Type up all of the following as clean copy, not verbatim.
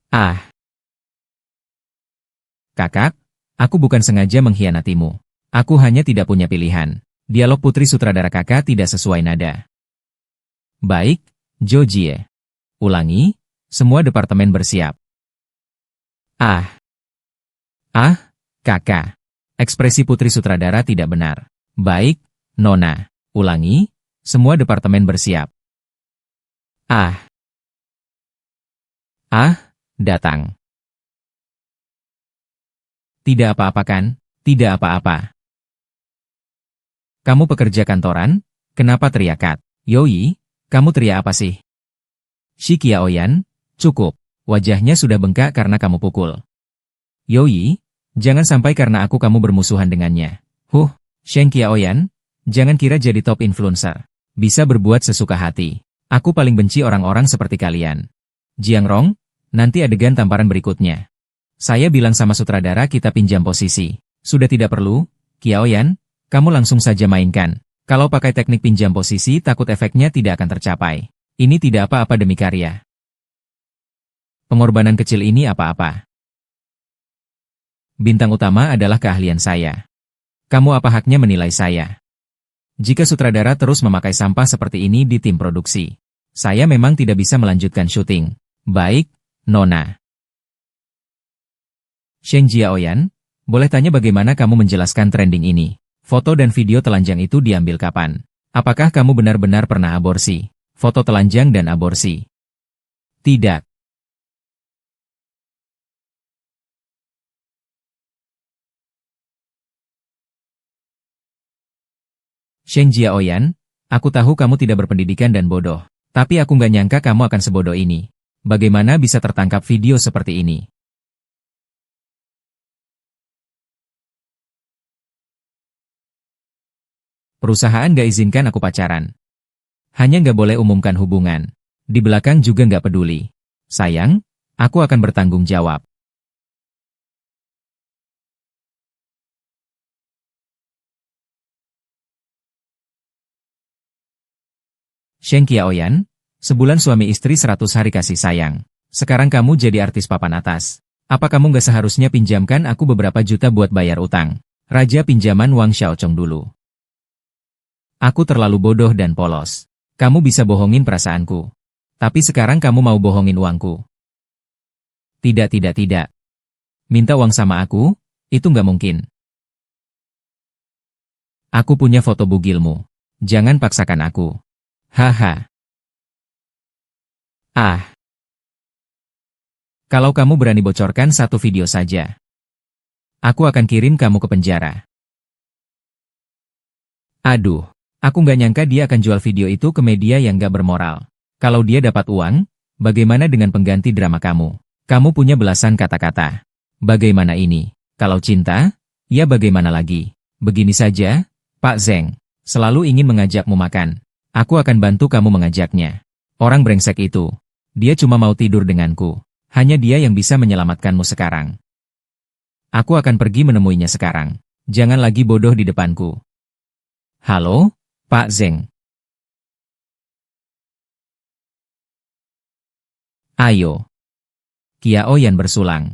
Ah, kakak, aku bukan sengaja mengkhianatimu. Aku hanya tidak punya pilihan. Dialog putri sutradara kakak tidak sesuai nada. Baik, Jojie. Ulangi, semua departemen bersiap. Ah, kakak. Ekspresi putri sutradara tidak benar. Baik, Nona. Ulangi, semua departemen bersiap. Ah, datang. Tidak apa-apa kan? Tidak apa-apa. Kamu pekerja kantoran? Kenapa teriak? Yoi, kamu teriak apa sih? Si Qiaoyan, cukup. Wajahnya sudah bengkak karena kamu pukul. Yoi, jangan sampai karena kamu bermusuhan dengannya. Sheng Qiaoyan, jangan kira jadi top influencer. Bisa berbuat sesuka hati. Aku paling benci orang-orang seperti kalian. Jiang Rong, nanti adegan tamparan berikutnya. Saya bilang sama sutradara kita pinjam posisi. Sudah tidak perlu, Qiaoyan, kamu langsung saja mainkan. Kalau pakai teknik pinjam posisi takut efeknya tidak akan tercapai. Ini tidak apa-apa demi karya. Pengorbanan kecil ini apa-apa. Bintang utama adalah keahlian saya. Kamu apa haknya menilai saya? Jika sutradara terus memakai sampah seperti ini di tim produksi, saya memang tidak bisa melanjutkan syuting. Baik, Nona. Sheng Jiaoyan, boleh tanya bagaimana kamu menjelaskan trending ini? Foto dan video telanjang itu diambil kapan? Apakah kamu benar-benar pernah aborsi? Foto telanjang dan aborsi. Tidak. Sheng Jiaoyan, aku tahu kamu tidak berpendidikan dan bodoh. Tapi aku nggak nyangka kamu akan sebodoh ini. Bagaimana bisa tertangkap video seperti ini? Perusahaan nggak izinkan aku pacaran. Hanya nggak boleh umumkan hubungan. Di belakang juga nggak peduli. Sayang, aku akan bertanggung jawab. Sheng Qiaoyan, sebulan suami istri 100 hari kasih sayang. Sekarang kamu jadi artis papan atas. Apa kamu nggak seharusnya pinjamkan aku beberapa juta buat bayar utang? Raja pinjaman Wang Xiaochong dulu. Aku terlalu bodoh dan polos. Kamu bisa bohongin perasaanku. Tapi sekarang kamu mau bohongin uangku. Tidak. Minta uang sama aku? Itu nggak mungkin. Aku punya foto bugilmu. Jangan paksakan aku. Haha. Kalau kamu berani bocorkan satu video saja, aku akan kirim kamu ke penjara. Aduh. Aku nggak nyangka dia akan jual video itu ke media yang nggak bermoral. Kalau dia dapat uang, bagaimana dengan pengganti drama kamu? Kamu punya belasan kata-kata. Bagaimana ini? Kalau cinta, ya bagaimana lagi? Begini saja, Pak Zeng. Selalu ingin mengajakmu makan. Aku akan bantu kamu mengajaknya. Orang brengsek itu. Dia cuma mau tidur denganku. Hanya dia yang bisa menyelamatkanmu sekarang. Aku akan pergi menemuinya sekarang. Jangan lagi bodoh di depanku. Halo? Pak Zeng. Ayo. Qiaoyan bersulang.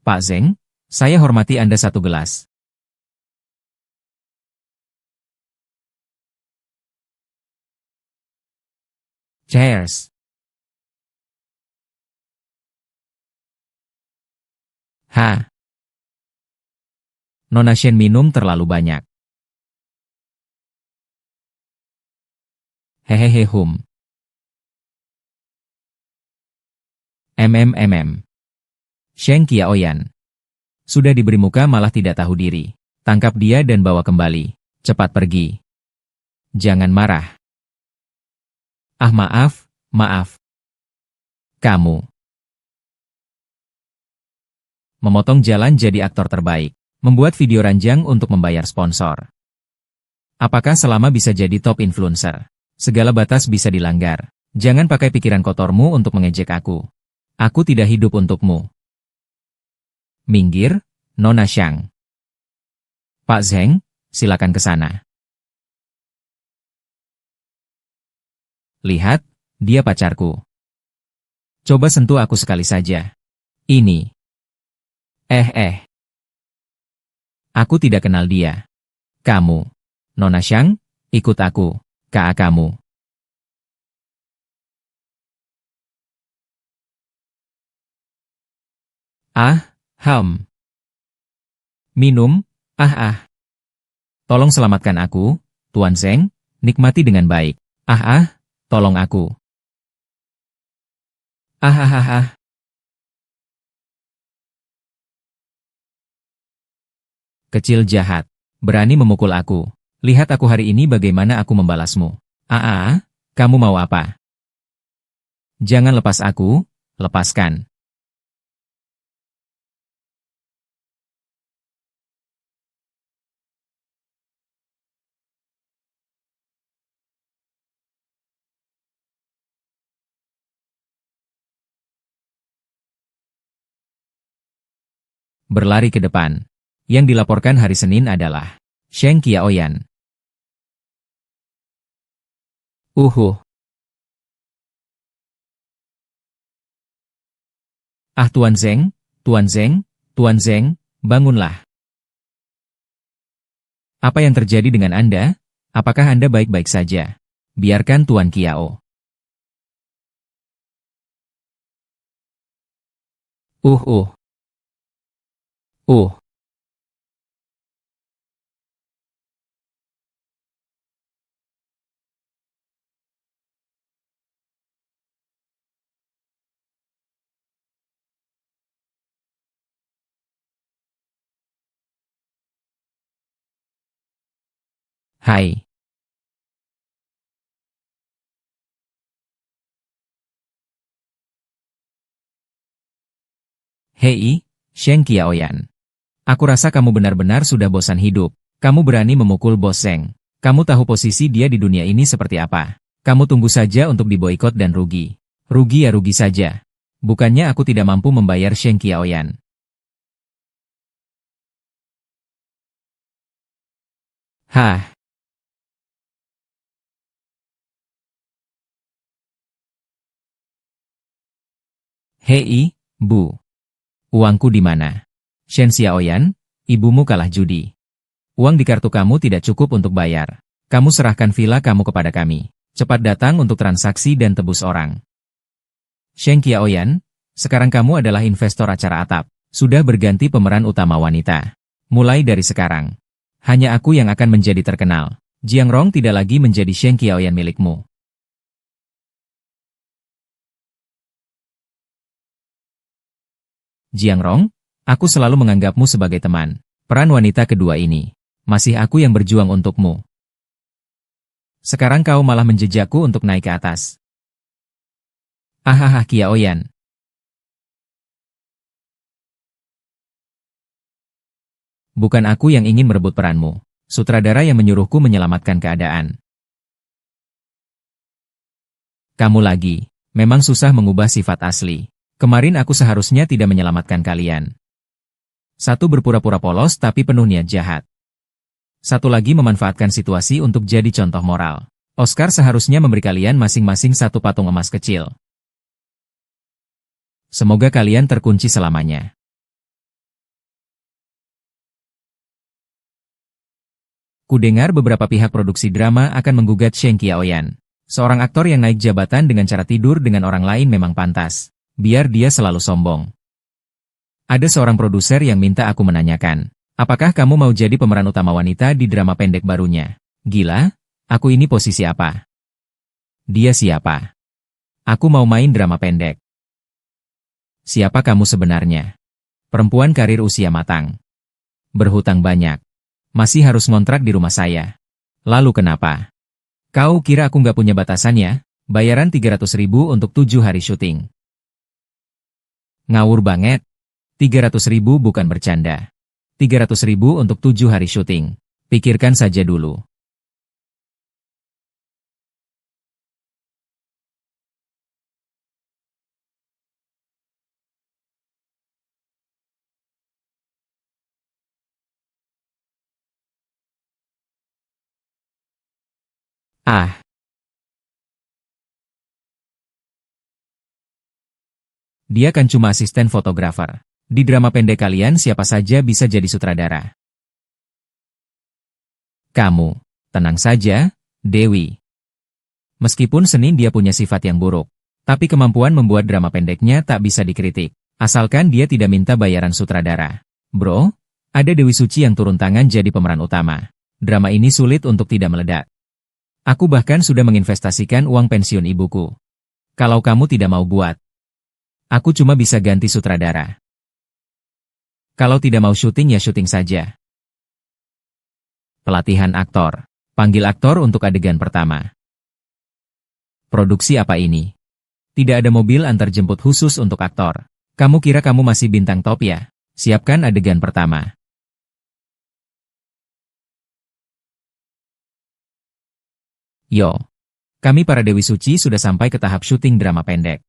Pak Zeng, saya hormati Anda satu gelas. Cheers. Nona Shen minum terlalu banyak. Hehehe hum. Sheng Qiaoyan. Sudah diberi muka malah tidak tahu diri. Tangkap dia dan bawa kembali. Cepat pergi. Jangan marah. Maaf. Kamu. Memotong jalan jadi aktor terbaik. Membuat video ranjang untuk membayar sponsor. Apakah selama bisa jadi top influencer? Segala batas bisa dilanggar. Jangan pakai pikiran kotormu untuk mengejek aku. Aku tidak hidup untukmu. Minggir, Nona Shang. Pak Zeng, silakan ke sana. Lihat, dia pacarku. Coba sentuh aku sekali saja. Ini. Aku tidak kenal dia. Kamu. Nona Xiang, ikut aku. Ka kamu. Ah, minum, tolong selamatkan aku, Tuan Zeng, nikmati dengan baik. Tolong aku. Ah, ah, ah, ah. Kecil jahat. Berani memukul aku. Lihat aku hari ini bagaimana aku membalasmu. Kamu mau apa? Jangan lepas aku, lepaskan. Berlari ke depan. Yang dilaporkan hari Senin adalah Sheng Qiaoyan. Uhuh. Tuan Zeng, Tuan Zeng, Tuan Zeng, bangunlah. Apa yang terjadi dengan Anda? Apakah Anda baik-baik saja? Biarkan Tuan Kiao. Uh, uh, uh. Hai. Hei, Sheng Qiaoyan. Aku rasa kamu benar-benar sudah bosan hidup. Kamu berani memukul Bos Zeng. Kamu tahu posisi dia di dunia ini seperti apa. Kamu tunggu saja untuk diboikot dan rugi. Rugi ya rugi saja. Bukannya aku tidak mampu membayar Sheng Qiaoyan. Hah, hei, Bu. Uangku di mana? Shen Xiaoyan, ibumu kalah judi. Uang di kartu kamu tidak cukup untuk bayar. Kamu serahkan villa kamu kepada kami. Cepat datang untuk transaksi dan tebus orang. Sheng Qiaoyan, sekarang kamu adalah investor acara atap. Sudah berganti pemeran utama wanita. Mulai dari sekarang, hanya aku yang akan menjadi terkenal. Jiang Rong tidak lagi menjadi Sheng Qiaoyan milikmu. Jiang Rong, aku selalu menganggapmu sebagai teman. Peran wanita kedua ini. Masih aku yang berjuang untukmu. Sekarang kau malah menjejakku untuk naik ke atas. Qiaoyan. Bukan aku yang ingin merebut peranmu. Sutradara yang menyuruhku menyelamatkan keadaan. Kamu lagi. Memang susah mengubah sifat asli. Kemarin aku seharusnya tidak menyelamatkan kalian. Satu berpura-pura polos tapi penuh niat jahat. Satu lagi memanfaatkan situasi untuk jadi contoh moral. Oscar seharusnya memberi kalian masing-masing satu patung emas kecil. Semoga kalian terkunci selamanya. Kudengar beberapa pihak produksi drama akan menggugat Sheng Qiaoyan. Seorang aktor yang naik jabatan dengan cara tidur dengan orang lain memang pantas. Biar dia selalu sombong. Ada seorang produser yang minta aku menanyakan, apakah kamu mau jadi pemeran utama wanita di drama pendek barunya? Gila? Aku ini posisi apa? Dia siapa? Aku mau main drama pendek. Siapa kamu sebenarnya? Perempuan karir usia matang. Berhutang banyak. Masih harus ngontrak di rumah saya. Lalu kenapa? Kau kira aku nggak punya batasannya? Bayaran 300.000 untuk 7 hari syuting. Ngawur banget. 300.000 bukan bercanda. 300.000 untuk 7 hari syuting. Pikirkan saja dulu. Ah, Dia kan cuma asisten fotografer. Di drama pendek kalian siapa saja bisa jadi sutradara. Kamu, tenang saja, Dewi. Meskipun seni dia punya sifat yang buruk, tapi kemampuan membuat drama pendeknya tak bisa dikritik. Asalkan dia tidak minta bayaran sutradara. Bro, ada Dewi Suci yang turun tangan jadi pemeran utama. Drama ini sulit untuk tidak meledak. Aku bahkan sudah menginvestasikan uang pensiun ibuku. Kalau kamu tidak mau buat, aku cuma bisa ganti sutradara. Kalau tidak mau syuting ya syuting saja. Pelatihan aktor. Panggil aktor untuk adegan pertama. Produksi apa ini? Tidak ada mobil antar jemput khusus untuk aktor. Kamu kira kamu masih bintang top ya? Siapkan adegan pertama. Yo. Kami para Dewi Suci sudah sampai ke tahap syuting drama pendek.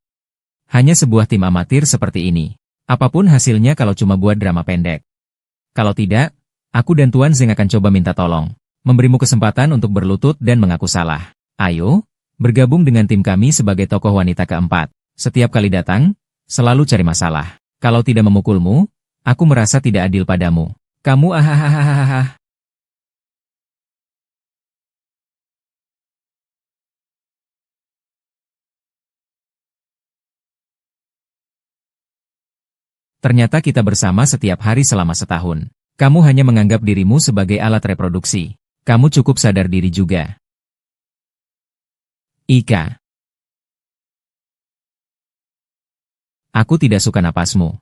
Hanya sebuah tim amatir seperti ini. Apapun hasilnya kalau cuma buat drama pendek. Kalau tidak, aku dan Tuan Zeng akan coba minta tolong. Memberimu kesempatan untuk berlutut dan mengaku salah. Ayo, bergabung dengan tim kami sebagai tokoh wanita keempat. Setiap kali datang, selalu cari masalah. Kalau tidak memukulmu, aku merasa tidak adil padamu. Kamu ahahaha. Ternyata kita bersama setiap hari selama setahun. Kamu hanya menganggap dirimu sebagai alat reproduksi. Kamu cukup sadar diri juga. Ika. Aku tidak suka napasmu.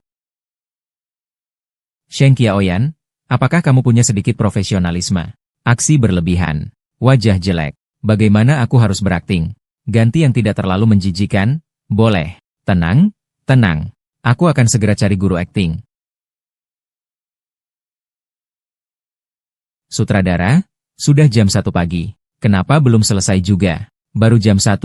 Sheng Qiaoyan, apakah kamu punya sedikit profesionalisme? Aksi berlebihan. Wajah jelek. Bagaimana aku harus berakting? Ganti yang tidak terlalu menjijikan? Boleh. Tenang, tenang. Aku akan segera cari guru akting. Sutradara, sudah jam 1 pagi. Kenapa belum selesai juga? Baru jam 1?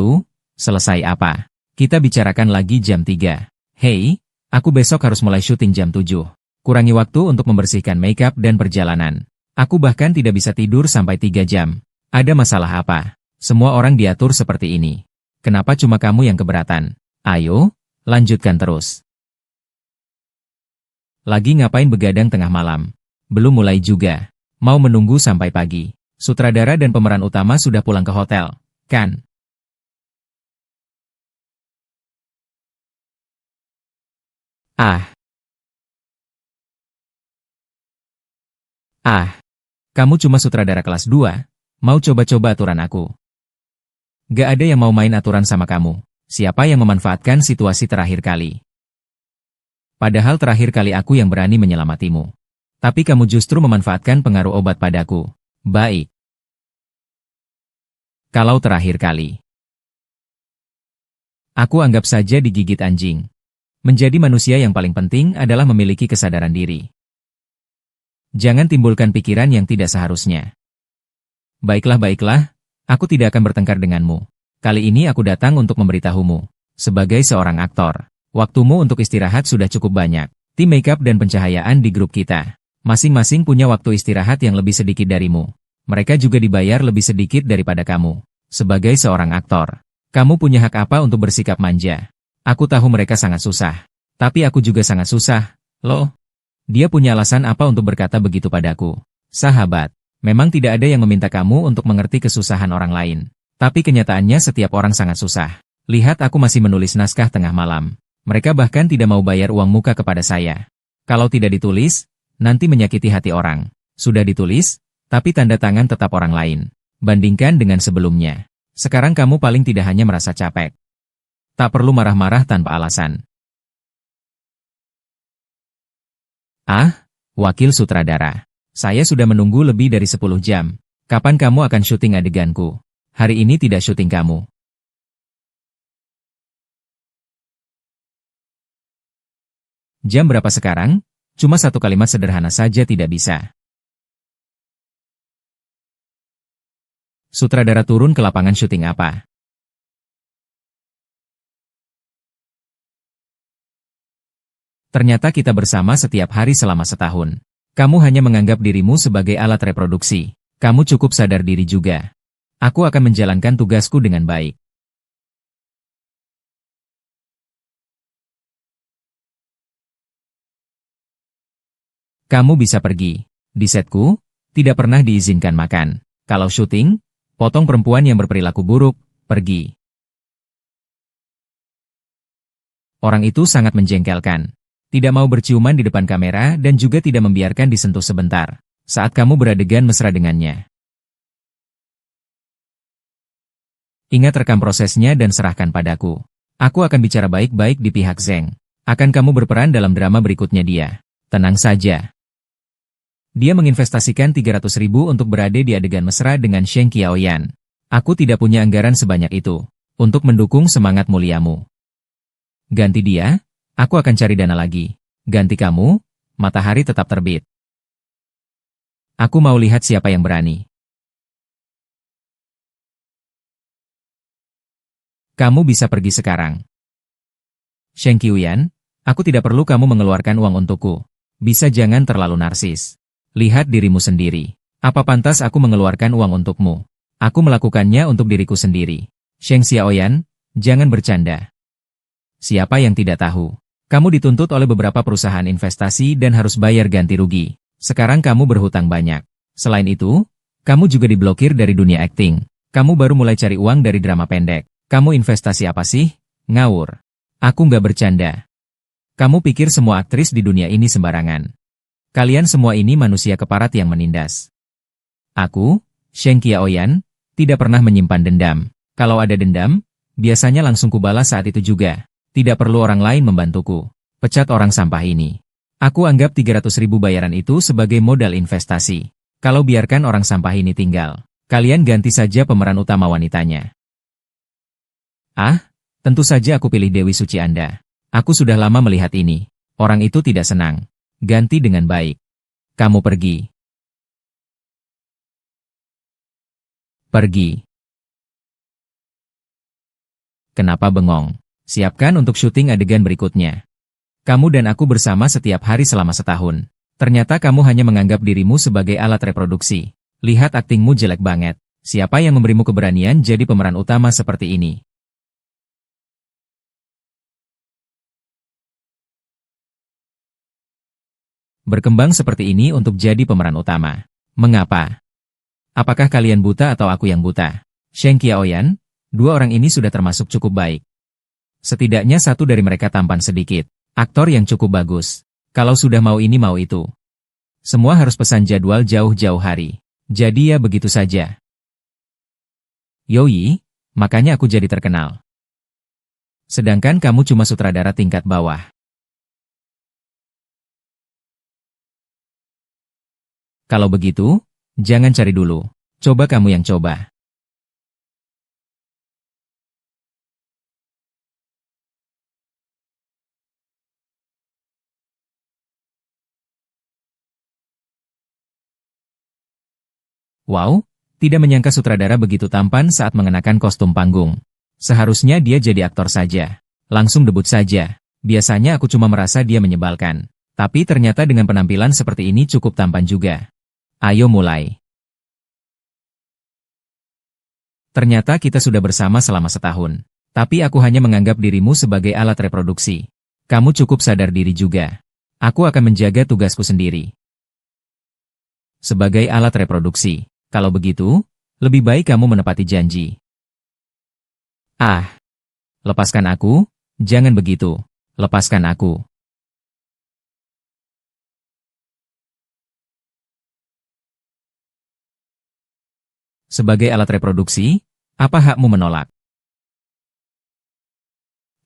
Selesai apa? Kita bicarakan lagi jam 3. Hei, aku besok harus mulai syuting jam 7. Kurangi waktu untuk membersihkan makeup dan perjalanan. Aku bahkan tidak bisa tidur sampai 3 jam. Ada masalah apa? Semua orang diatur seperti ini. Kenapa cuma kamu yang keberatan? Ayo, lanjutkan terus. Lagi ngapain begadang tengah malam? Belum mulai juga. Mau menunggu sampai pagi. Sutradara dan pemeran utama sudah pulang ke hotel, kan? Ah, kamu cuma sutradara kelas 2, mau coba-coba aturan aku. Gak ada yang mau main aturan sama kamu. Siapa yang memanfaatkan situasi terakhir kali? Padahal terakhir kali aku yang berani menyelamatimu. Tapi kamu justru memanfaatkan pengaruh obat padaku. Baik. Kalau terakhir kali. Aku anggap saja digigit anjing. Menjadi manusia yang paling penting adalah memiliki kesadaran diri. Jangan timbulkan pikiran yang tidak seharusnya. Baiklah, aku tidak akan bertengkar denganmu. Kali ini aku datang untuk memberitahumu. Sebagai seorang aktor, waktumu untuk istirahat sudah cukup banyak. Tim makeup dan pencahayaan di grup kita. Masing-masing punya waktu istirahat yang lebih sedikit darimu. Mereka juga dibayar lebih sedikit daripada kamu. Sebagai seorang aktor, kamu punya hak apa untuk bersikap manja? Aku tahu mereka sangat susah. Tapi aku juga sangat susah, loh. Dia punya alasan apa untuk berkata begitu padaku? Sahabat, memang tidak ada yang meminta kamu untuk mengerti kesusahan orang lain. Tapi kenyataannya setiap orang sangat susah. Lihat aku masih menulis naskah tengah malam. Mereka bahkan tidak mau bayar uang muka kepada saya. Kalau tidak ditulis, nanti menyakiti hati orang. Sudah ditulis, tapi tanda tangan tetap orang lain. Bandingkan dengan sebelumnya. Sekarang kamu paling tidak hanya merasa capek. Tak perlu marah-marah tanpa alasan. Wakil sutradara. Saya sudah menunggu lebih dari 10 jam. Kapan kamu akan syuting adeganku? Hari ini tidak syuting kamu. Jam berapa sekarang? Cuma satu kalimat sederhana saja tidak bisa. Sutradara turun ke lapangan syuting apa? Ternyata kita bersama setiap hari selama setahun. Kamu hanya menganggap dirimu sebagai alat reproduksi. Kamu cukup sadar diri juga. Aku akan menjalankan tugasku dengan baik. Kamu bisa pergi. Di setku, tidak pernah diizinkan makan. Kalau syuting, potong perempuan yang berperilaku buruk, pergi. Orang itu sangat menjengkelkan. Tidak mau berciuman di depan kamera dan juga tidak membiarkan disentuh sebentar saat kamu beradegan mesra dengannya. Ingat rekam prosesnya dan serahkan padaku. Aku akan bicara baik-baik di pihak Zeng. Akan kamu berperan dalam drama berikutnya dia. Tenang saja. Dia menginvestasikan 300.000 untuk berada di adegan mesra dengan Sheng Qiaoyan. Aku tidak punya anggaran sebanyak itu untuk mendukung semangat muliamu. Ganti dia, aku akan cari dana lagi. Ganti kamu, matahari tetap terbit. Aku mau lihat siapa yang berani. Kamu bisa pergi sekarang. Sheng Qiaoyan, aku tidak perlu kamu mengeluarkan uang untukku. Bisa jangan terlalu narsis. Lihat dirimu sendiri. Apa pantas aku mengeluarkan uang untukmu? Aku melakukannya untuk diriku sendiri. Sheng Xiaoyan, jangan bercanda. Siapa yang tidak tahu? Kamu dituntut oleh beberapa perusahaan investasi dan harus bayar ganti rugi. Sekarang kamu berhutang banyak. Selain itu, kamu juga diblokir dari dunia akting. Kamu baru mulai cari uang dari drama pendek. Kamu investasi apa sih? Ngawur. Aku nggak bercanda. Kamu pikir semua aktris di dunia ini sembarangan? Kalian semua ini manusia keparat yang menindas. Aku, Sheng Qiaoyan, tidak pernah menyimpan dendam. Kalau ada dendam, biasanya langsung kubalas saat itu juga. Tidak perlu orang lain membantuku. Pecat orang sampah ini. Aku anggap 300.000 bayaran itu sebagai modal investasi. Kalau biarkan orang sampah ini tinggal, kalian ganti saja pemeran utama wanitanya. Ah, tentu saja aku pilih Dewi Suci Anda. Aku sudah lama melihat ini. Orang itu tidak senang. Ganti dengan baik. Kamu pergi. Pergi. Kenapa bengong? Siapkan untuk syuting adegan berikutnya. Kamu dan aku bersama setiap hari selama setahun. Ternyata kamu hanya menganggap dirimu sebagai alat reproduksi. Lihat aktingmu jelek banget. Siapa yang memberimu keberanian jadi pemeran utama seperti ini? Berkembang seperti ini untuk jadi pemeran utama. Mengapa? Apakah kalian buta atau aku yang buta? Sheng Qiaoyan, dua orang ini sudah termasuk cukup baik. Setidaknya satu dari mereka tampan sedikit. Aktor yang cukup bagus. Kalau sudah mau ini mau itu. Semua harus pesan jadwal jauh-jauh hari. Jadi ya begitu saja. Yoi, makanya aku jadi terkenal. Sedangkan kamu cuma sutradara tingkat bawah. Kalau begitu, jangan cari dulu. Coba kamu yang coba. Wow, tidak menyangka sutradara begitu tampan saat mengenakan kostum panggung. Seharusnya dia jadi aktor saja. Langsung debut saja. Biasanya aku cuma merasa dia menyebalkan. Tapi ternyata dengan penampilan seperti ini cukup tampan juga. Ayo mulai. Ternyata kita sudah bersama selama setahun. Tapi aku hanya menganggap dirimu sebagai alat reproduksi. Kamu cukup sadar diri juga. Aku akan menjaga tugasku sendiri. Sebagai alat reproduksi. Kalau begitu, lebih baik kamu menepati janji. Ah, lepaskan aku, jangan begitu. Lepaskan aku. Sebagai alat reproduksi, apa hakmu menolak?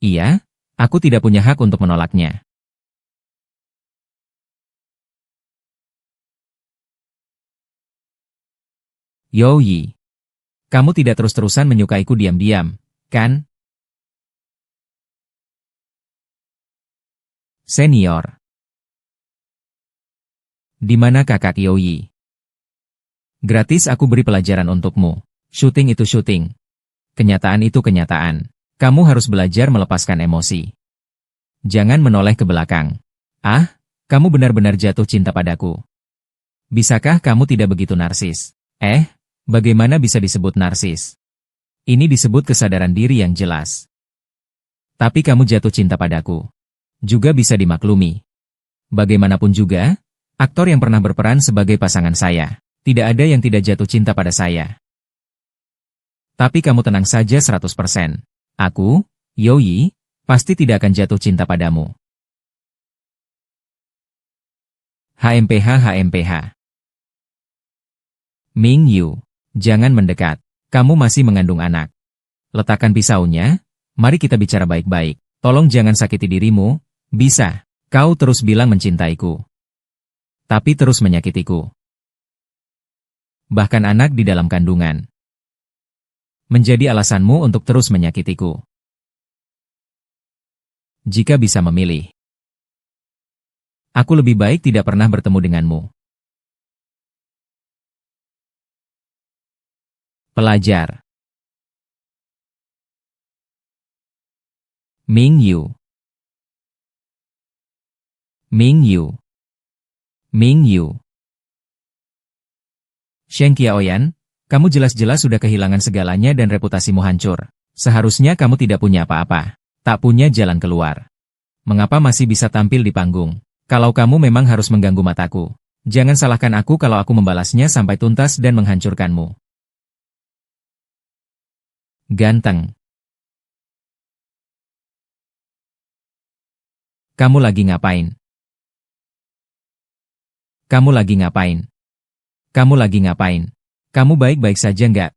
Iya, aku tidak punya hak untuk menolaknya. Yoi, kamu tidak terus-terusan menyukaiku diam-diam, kan? Senior. Di mana kakak Yoi? Gratis aku beri pelajaran untukmu. Syuting itu syuting. Kenyataan itu kenyataan. Kamu harus belajar melepaskan emosi. Jangan menoleh ke belakang. Ah, kamu benar-benar jatuh cinta padaku. Bisakah kamu tidak begitu narsis? Bagaimana bisa disebut narsis? Ini disebut kesadaran diri yang jelas. Tapi kamu jatuh cinta padaku. Juga bisa dimaklumi. Bagaimanapun juga, Aktor yang pernah berperan sebagai pasangan saya. Tidak ada yang tidak jatuh cinta pada saya. Tapi kamu tenang saja 100%. Aku, Youyi, pasti tidak akan jatuh cinta padamu. HMPH. Ming Yu, jangan mendekat. Kamu masih mengandung anak. Letakkan pisaunya, mari kita bicara baik-baik. Tolong jangan sakiti dirimu, bisa. Kau terus bilang mencintaiku. Tapi terus menyakitiku. Bahkan anak di dalam kandungan. Menjadi alasanmu untuk terus menyakitiku. Jika bisa memilih, aku lebih baik tidak pernah bertemu denganmu. Pelajar. Ming Yu. Sheng Qiaoyan, kamu jelas-jelas sudah kehilangan segalanya dan reputasimu hancur. Seharusnya kamu tidak punya apa-apa. Tak punya jalan keluar. Mengapa masih bisa tampil di panggung? Kalau kamu memang harus mengganggu mataku, jangan salahkan aku kalau aku membalasnya sampai tuntas dan menghancurkanmu. Ganteng. Kamu lagi ngapain? Kamu baik-baik saja nggak?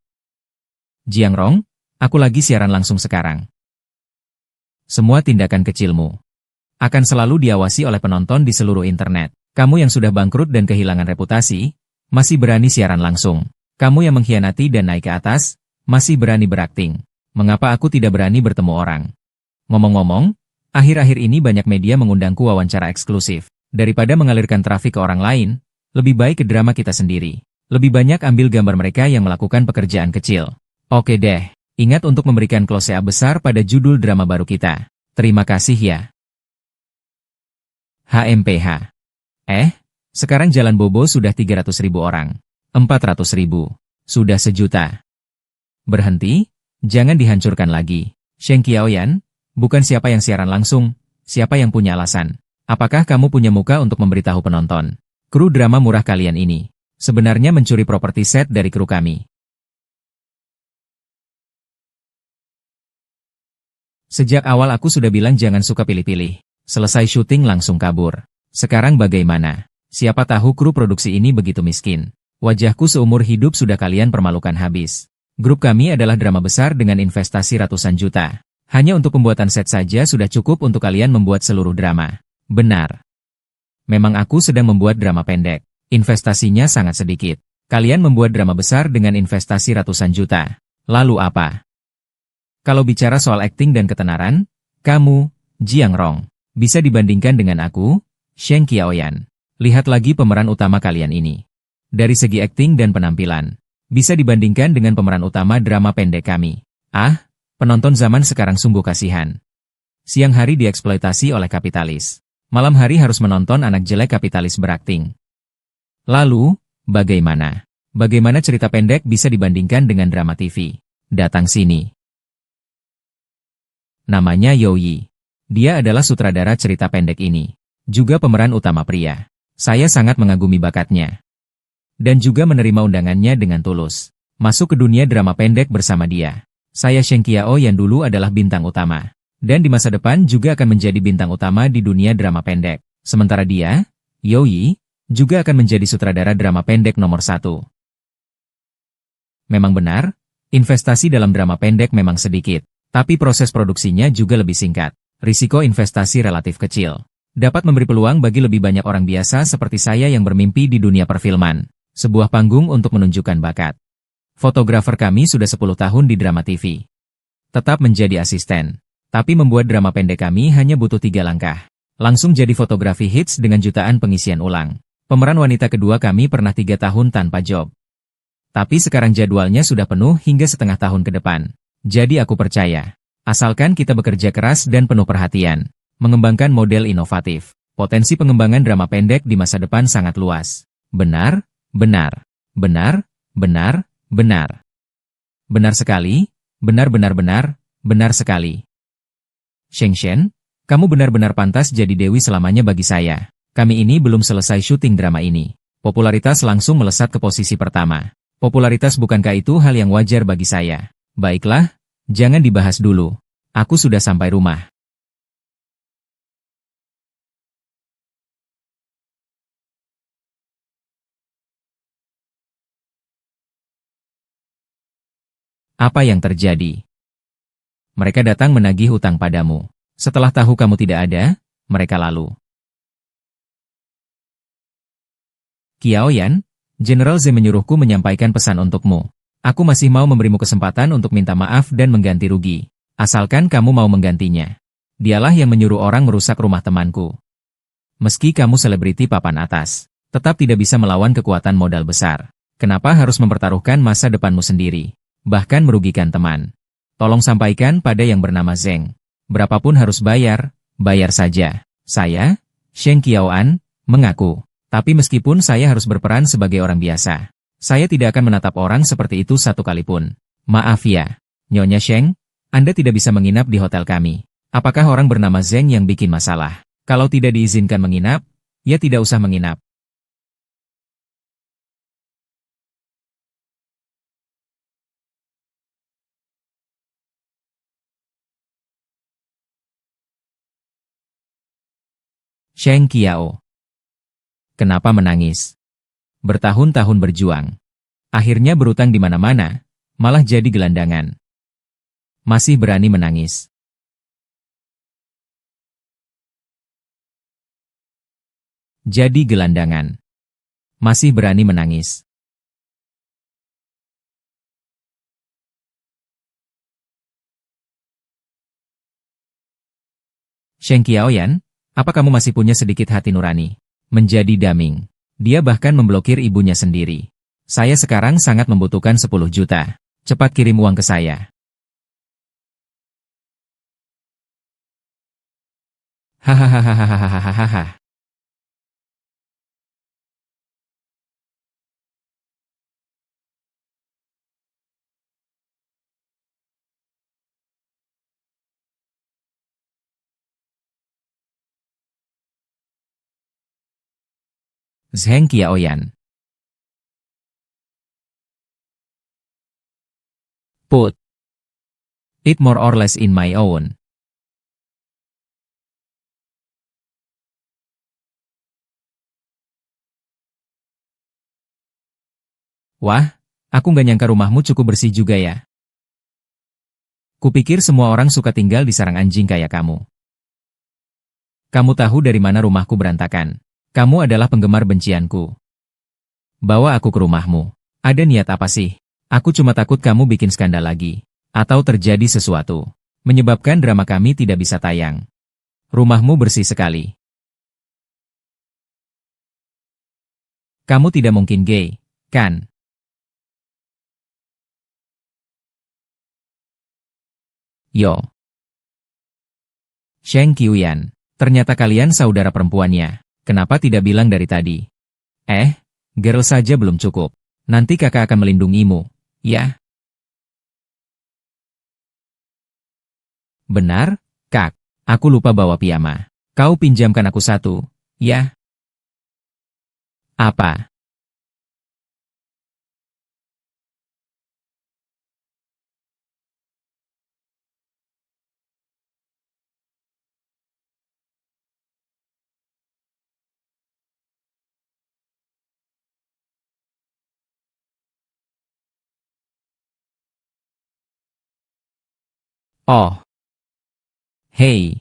Jiang Rong, aku lagi siaran langsung sekarang. Semua tindakan kecilmu akan selalu diawasi oleh penonton di seluruh internet. Kamu yang sudah bangkrut dan kehilangan reputasi, masih berani siaran langsung. Kamu yang mengkhianati dan naik ke atas, masih berani berakting. Mengapa aku tidak berani bertemu orang? Ngomong-ngomong, akhir-akhir ini banyak media mengundangku wawancara eksklusif. Daripada mengalirkan trafik ke orang lain, lebih baik ke drama kita sendiri. Lebih banyak ambil gambar mereka yang melakukan pekerjaan kecil. Oke deh, ingat untuk memberikan close-up besar pada judul drama baru kita. Terima kasih ya. HMPH. Sekarang Jalan Bobo sudah 300.000 orang. 400.000. Sudah 1 juta. Berhenti, jangan dihancurkan lagi. Sheng Qiaoyan, bukan siapa yang siaran langsung, siapa yang punya alasan. Apakah kamu punya muka untuk memberitahu penonton? Kru drama murah kalian ini sebenarnya mencuri properti set dari kru kami. Sejak awal aku sudah bilang jangan suka pilih-pilih. Selesai syuting langsung kabur. Sekarang bagaimana? Siapa tahu kru produksi ini begitu miskin. Wajahku seumur hidup sudah kalian permalukan habis. Grup kami adalah drama besar dengan investasi ratusan juta. Hanya untuk pembuatan set saja sudah cukup untuk kalian membuat seluruh drama. Benar. Memang aku sedang membuat drama pendek. Investasinya sangat sedikit. Kalian membuat drama besar dengan investasi ratusan juta. Lalu apa? Kalau bicara soal akting dan ketenaran, kamu, Jiang Rong, bisa dibandingkan dengan aku, Sheng Qiaoyan. Lihat lagi pemeran utama kalian ini. Dari segi akting dan penampilan, bisa dibandingkan dengan pemeran utama drama pendek kami. Penonton zaman sekarang sungguh kasihan. Siang hari dieksploitasi oleh kapitalis. Malam hari harus menonton anak jelek kapitalis berakting. Lalu, bagaimana? Bagaimana cerita pendek bisa dibandingkan dengan drama TV? Datang sini. Namanya Youyi. Dia adalah sutradara cerita pendek ini. Juga pemeran utama pria. Saya sangat mengagumi bakatnya. Dan juga menerima undangannya dengan tulus. Masuk ke dunia drama pendek bersama dia. Saya Sheng Qiaoyan dulu adalah bintang utama. Dan di masa depan juga akan menjadi bintang utama di dunia drama pendek. Sementara dia, Youyi, juga akan menjadi sutradara drama pendek nomor 1. Memang benar, investasi dalam drama pendek memang sedikit. Tapi proses produksinya juga lebih singkat. Risiko investasi relatif kecil. Dapat memberi peluang bagi lebih banyak orang biasa seperti saya yang bermimpi di dunia perfilman. Sebuah panggung untuk menunjukkan bakat. Fotografer kami sudah 10 tahun di drama TV. Tetap menjadi asisten. Tapi membuat drama pendek kami hanya butuh 3 langkah. Langsung jadi fotografi hits dengan jutaan pengisian ulang. Pemeran wanita kedua kami pernah 3 tahun tanpa job. Tapi sekarang jadwalnya sudah penuh hingga setengah tahun ke depan. Jadi aku percaya. Asalkan kita bekerja keras dan penuh perhatian. Mengembangkan model inovatif. Potensi pengembangan drama pendek di masa depan sangat luas. Benar, benar, benar, benar, benar. Benar sekali, benar sekali. Sheng Shen, kamu benar-benar pantas jadi dewi selamanya bagi saya. Kami ini belum selesai syuting drama ini. Popularitas langsung melesat ke posisi pertama. Popularitas bukankah itu hal yang wajar bagi saya? Baiklah, jangan dibahas dulu. Aku sudah sampai rumah. Apa yang terjadi? Mereka datang menagih hutang padamu. Setelah tahu kamu tidak ada, mereka lalu. Qiaoyan, General Z menyuruhku menyampaikan pesan untukmu. Aku masih mau memberimu kesempatan untuk minta maaf dan mengganti rugi. Asalkan kamu mau menggantinya. Dialah yang menyuruh orang merusak rumah temanku. Meski kamu selebriti papan atas, tetap tidak bisa melawan kekuatan modal besar. Kenapa harus mempertaruhkan masa depanmu sendiri? Bahkan merugikan teman. Tolong sampaikan pada yang bernama Zeng. Berapapun harus bayar, bayar saja. Saya, Sheng Qiaoan, mengaku. Tapi meskipun saya harus berperan sebagai orang biasa, saya tidak akan menatap orang seperti itu satu kali pun. Maaf ya, Nyonya Sheng, Anda tidak bisa menginap di hotel kami. Apakah orang bernama Zeng yang bikin masalah? Kalau tidak diizinkan menginap, ya tidak usah menginap. Sheng Qiao. Kenapa menangis? Bertahun-tahun berjuang. Akhirnya berutang di mana-mana, malah jadi gelandangan. Masih berani menangis. Jadi gelandangan. Masih berani menangis. Sheng Qiaoyan, apa kamu masih punya sedikit hati nurani? Menjadi daming. Dia bahkan memblokir ibunya sendiri. Saya sekarang sangat membutuhkan 10 juta. Cepat kirim uang ke saya. Hahaha. Zheng Qiaoyan. Put it more or less in my own. Wah, aku nggak nyangka rumahmu cukup bersih juga ya. Kupikir semua orang suka tinggal di sarang anjing kayak kamu. Kamu tahu dari mana rumahku berantakan? Kamu adalah penggemar bencianku. Bawa aku ke rumahmu. Ada niat apa sih? Aku cuma takut kamu bikin skandal lagi. Atau terjadi sesuatu. Menyebabkan drama kami tidak bisa tayang. Rumahmu bersih sekali. Kamu tidak mungkin gay, kan? Yo. Sheng Qiaoyan, ternyata kalian saudara perempuannya. Kenapa tidak bilang dari tadi? Girl saja belum cukup. Nanti kakak akan melindungimu, ya? Benar, Kak. Aku lupa bawa piyama. Kau pinjamkan aku satu, ya? Apa? Oh. Hei.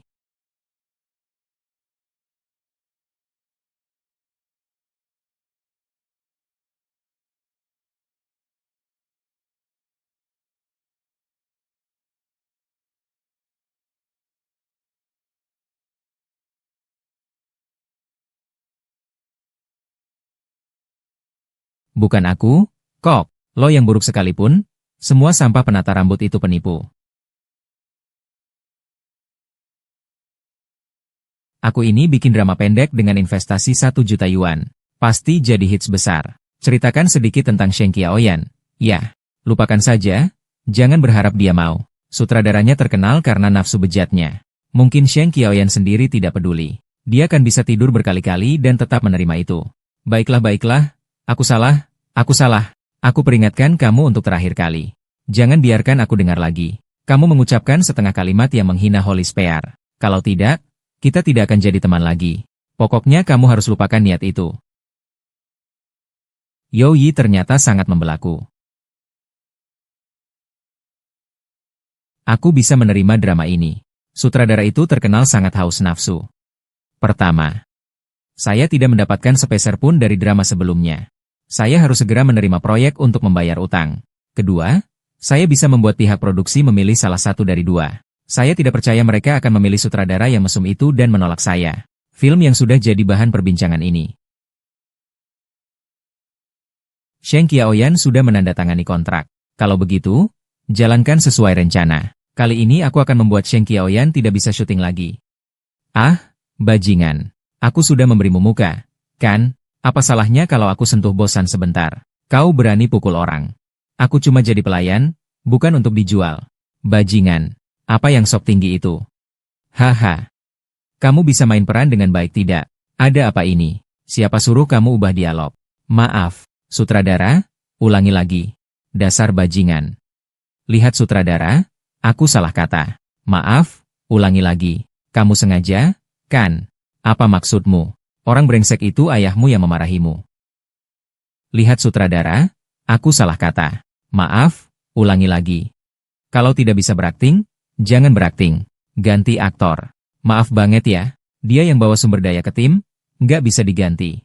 Bukan aku, kok. Lo yang buruk sekalipun, semua sampah penata rambut itu penipu. Aku ini bikin drama pendek dengan investasi 1 juta yuan. Pasti jadi hits besar. Ceritakan sedikit tentang Sheng Qiaoyan. Ya, lupakan saja, jangan berharap dia mau. Sutradaranya terkenal karena nafsu bejatnya. Mungkin Sheng Qiaoyan sendiri tidak peduli. Dia akan bisa tidur berkali-kali dan tetap menerima itu. Baiklah, aku salah. Aku peringatkan kamu untuk terakhir kali. Jangan biarkan aku dengar lagi. Kamu mengucapkan setengah kalimat yang menghina Holy Spear. Kalau tidak, kita tidak akan jadi teman lagi. Pokoknya kamu harus lupakan niat itu. Youyi ternyata sangat membelaku. Aku bisa menerima drama ini. Sutradara itu terkenal sangat haus nafsu. Pertama, saya tidak mendapatkan sepeser pun dari drama sebelumnya. Saya harus segera menerima proyek untuk membayar utang. Kedua, saya bisa membuat pihak produksi memilih salah satu dari dua. Saya tidak percaya mereka akan memilih sutradara yang mesum itu dan menolak saya. Film yang sudah jadi bahan perbincangan ini. Sheng Qiaoyan sudah menandatangani kontrak. Kalau begitu, jalankan sesuai rencana. Kali ini aku akan membuat Sheng Qiaoyan tidak bisa syuting lagi. Ah, bajingan. Aku sudah memberimu muka, kan? Apa salahnya kalau aku sentuh bosan sebentar? Kau berani pukul orang. Aku cuma jadi pelayan, bukan untuk dijual. Bajingan. Apa yang sok tinggi itu? Haha. Kamu bisa main peran dengan baik tidak? Ada apa ini? Siapa suruh kamu ubah dialog? Maaf, sutradara, ulangi lagi. Dasar bajingan. Lihat sutradara, aku salah kata. Maaf, ulangi lagi. Kamu sengaja, kan? Apa maksudmu? Orang brengsek itu ayahmu yang memarahimu. Lihat sutradara, aku salah kata. Maaf, ulangi lagi. Kalau tidak bisa berakting, jangan berakting. Ganti aktor. Maaf banget ya, dia yang bawa sumber daya ke tim, nggak bisa diganti.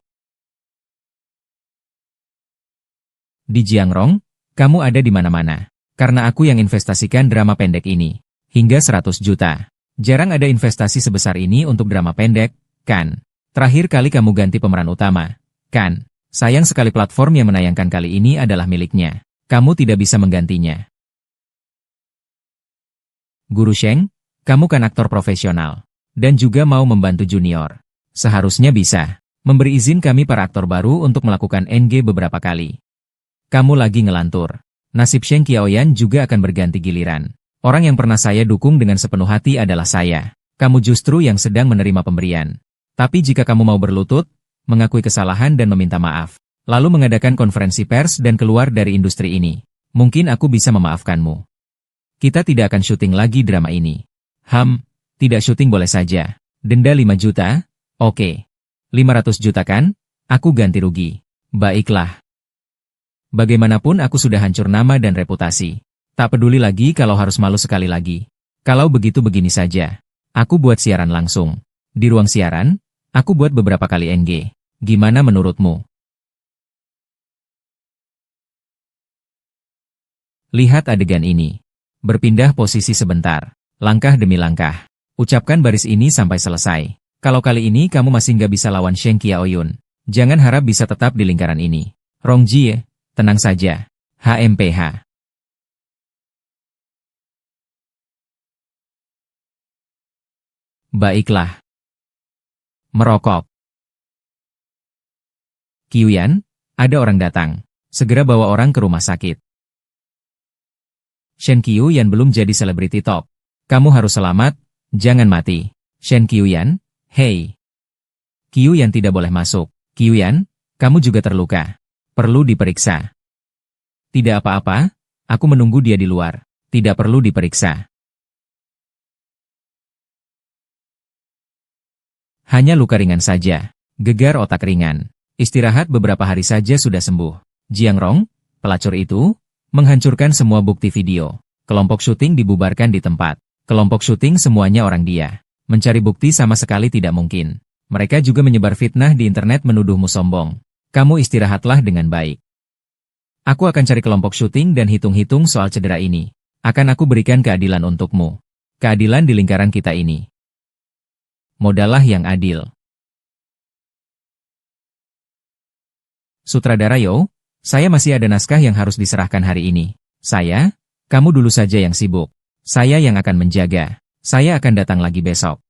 Di Jiangrong, kamu ada di mana-mana. Karena aku yang investasikan drama pendek ini. Hingga 100 juta. Jarang ada investasi sebesar ini untuk drama pendek, kan? Terakhir kali kamu ganti pemeran utama, kan? Sayang sekali platform yang menayangkan kali ini adalah miliknya. Kamu tidak bisa menggantinya. Guru Sheng, kamu kan aktor profesional. Dan juga mau membantu junior. Seharusnya bisa memberi izin kami para aktor baru untuk melakukan NG beberapa kali. Kamu lagi ngelantur. Nasib Sheng Qiaoyan juga akan berganti giliran. Orang yang pernah saya dukung dengan sepenuh hati adalah saya. Kamu justru yang sedang menerima pemberian. Tapi jika kamu mau berlutut, mengakui kesalahan dan meminta maaf, lalu mengadakan konferensi pers dan keluar dari industri ini, mungkin aku bisa memaafkanmu. Kita tidak akan syuting lagi drama ini. Tidak syuting boleh saja. Denda 5 juta? Oke. 500 juta kan? Aku ganti rugi. Baiklah. Bagaimanapun aku sudah hancur nama dan reputasi. Tak peduli lagi kalau harus malu sekali lagi. Kalau begitu begini saja. Aku buat siaran langsung. Di ruang siaran, aku buat beberapa kali NG. Gimana menurutmu? Lihat adegan ini. Berpindah posisi sebentar. Langkah demi langkah. Ucapkan baris ini sampai selesai. Kalau kali ini kamu masih nggak bisa lawan Sheng Qiaoyun, jangan harap bisa tetap di lingkaran ini. Rongji, tenang saja. HMPH. Baiklah. Merokok. Qiuyan, ada orang datang. Segera bawa orang ke rumah sakit. Shen Qiuyan belum jadi selebriti top. Kamu harus selamat, jangan mati. Shen Qiuyan, hei. Qiuyan tidak boleh masuk. Qiuyan, kamu juga terluka. Perlu diperiksa. Tidak apa-apa, aku menunggu dia di luar. Tidak perlu diperiksa. Hanya luka ringan saja. Gegar otak ringan. Istirahat beberapa hari saja sudah sembuh. Jiangrong, pelacur itu, menghancurkan semua bukti video. Kelompok syuting dibubarkan di tempat. Kelompok syuting semuanya orang dia. Mencari bukti sama sekali tidak mungkin. Mereka juga menyebar fitnah di internet menuduhmu sombong. Kamu istirahatlah dengan baik. Aku akan cari kelompok syuting dan hitung-hitung soal cedera ini. Akan aku berikan keadilan untukmu. Keadilan di lingkaran kita ini. Modallah yang adil. Sutradara Yo, saya masih ada naskah yang harus diserahkan hari ini. Kamu dulu saja yang sibuk. Saya yang akan menjaga. Saya akan datang lagi besok.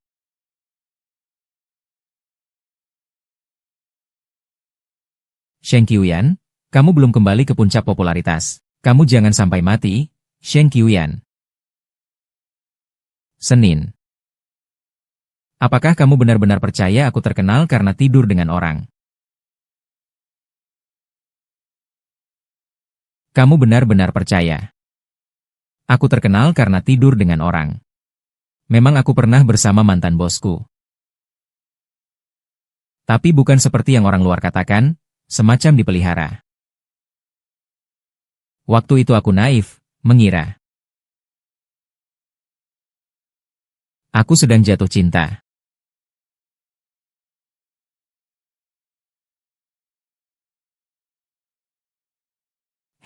Sheng Qiuyan, kamu belum kembali ke puncak popularitas. Kamu jangan sampai mati, Sheng Qiuyan. Senin. Apakah kamu benar-benar percaya aku terkenal karena tidur dengan orang? Kamu benar-benar percaya aku terkenal karena tidur dengan orang. Memang aku pernah bersama mantan bosku. Tapi bukan seperti yang orang luar katakan, semacam dipelihara. Waktu itu aku naif, mengira aku sedang jatuh cinta.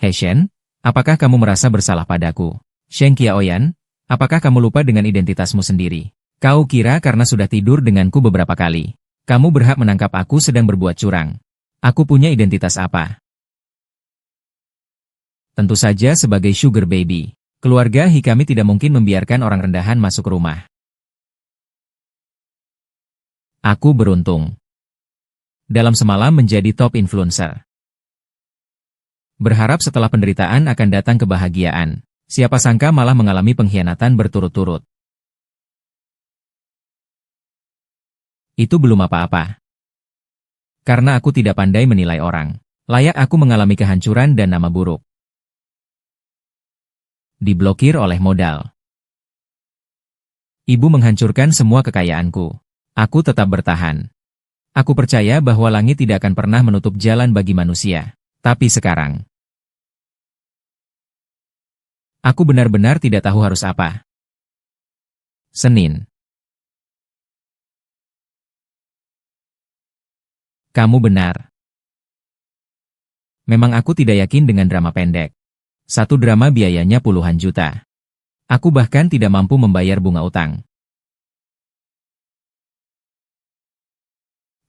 Hei Shen, apakah kamu merasa bersalah padaku? Shen Qiaoyan, apakah kamu lupa dengan identitasmu sendiri? Kau kira karena sudah tidur denganku beberapa kali, kamu berhak menangkap aku sedang berbuat curang. Aku punya identitas apa? Tentu saja sebagai sugar baby. Keluarga Hikami tidak mungkin membiarkan orang rendahan masuk rumah. Aku beruntung. Dalam semalam menjadi top influencer. Berharap setelah penderitaan akan datang kebahagiaan. Siapa sangka malah mengalami pengkhianatan berturut-turut. Itu belum apa-apa. Karena aku tidak pandai menilai orang. Layak aku mengalami kehancuran dan nama buruk. Diblokir oleh modal. Ibu menghancurkan semua kekayaanku. Aku tetap bertahan. Aku percaya bahwa langit tidak akan pernah menutup jalan bagi manusia. Tapi sekarang, aku benar-benar tidak tahu harus apa. Senin. Kamu benar. Memang aku tidak yakin dengan drama pendek. Satu drama biayanya puluhan juta. Aku bahkan tidak mampu membayar bunga utang.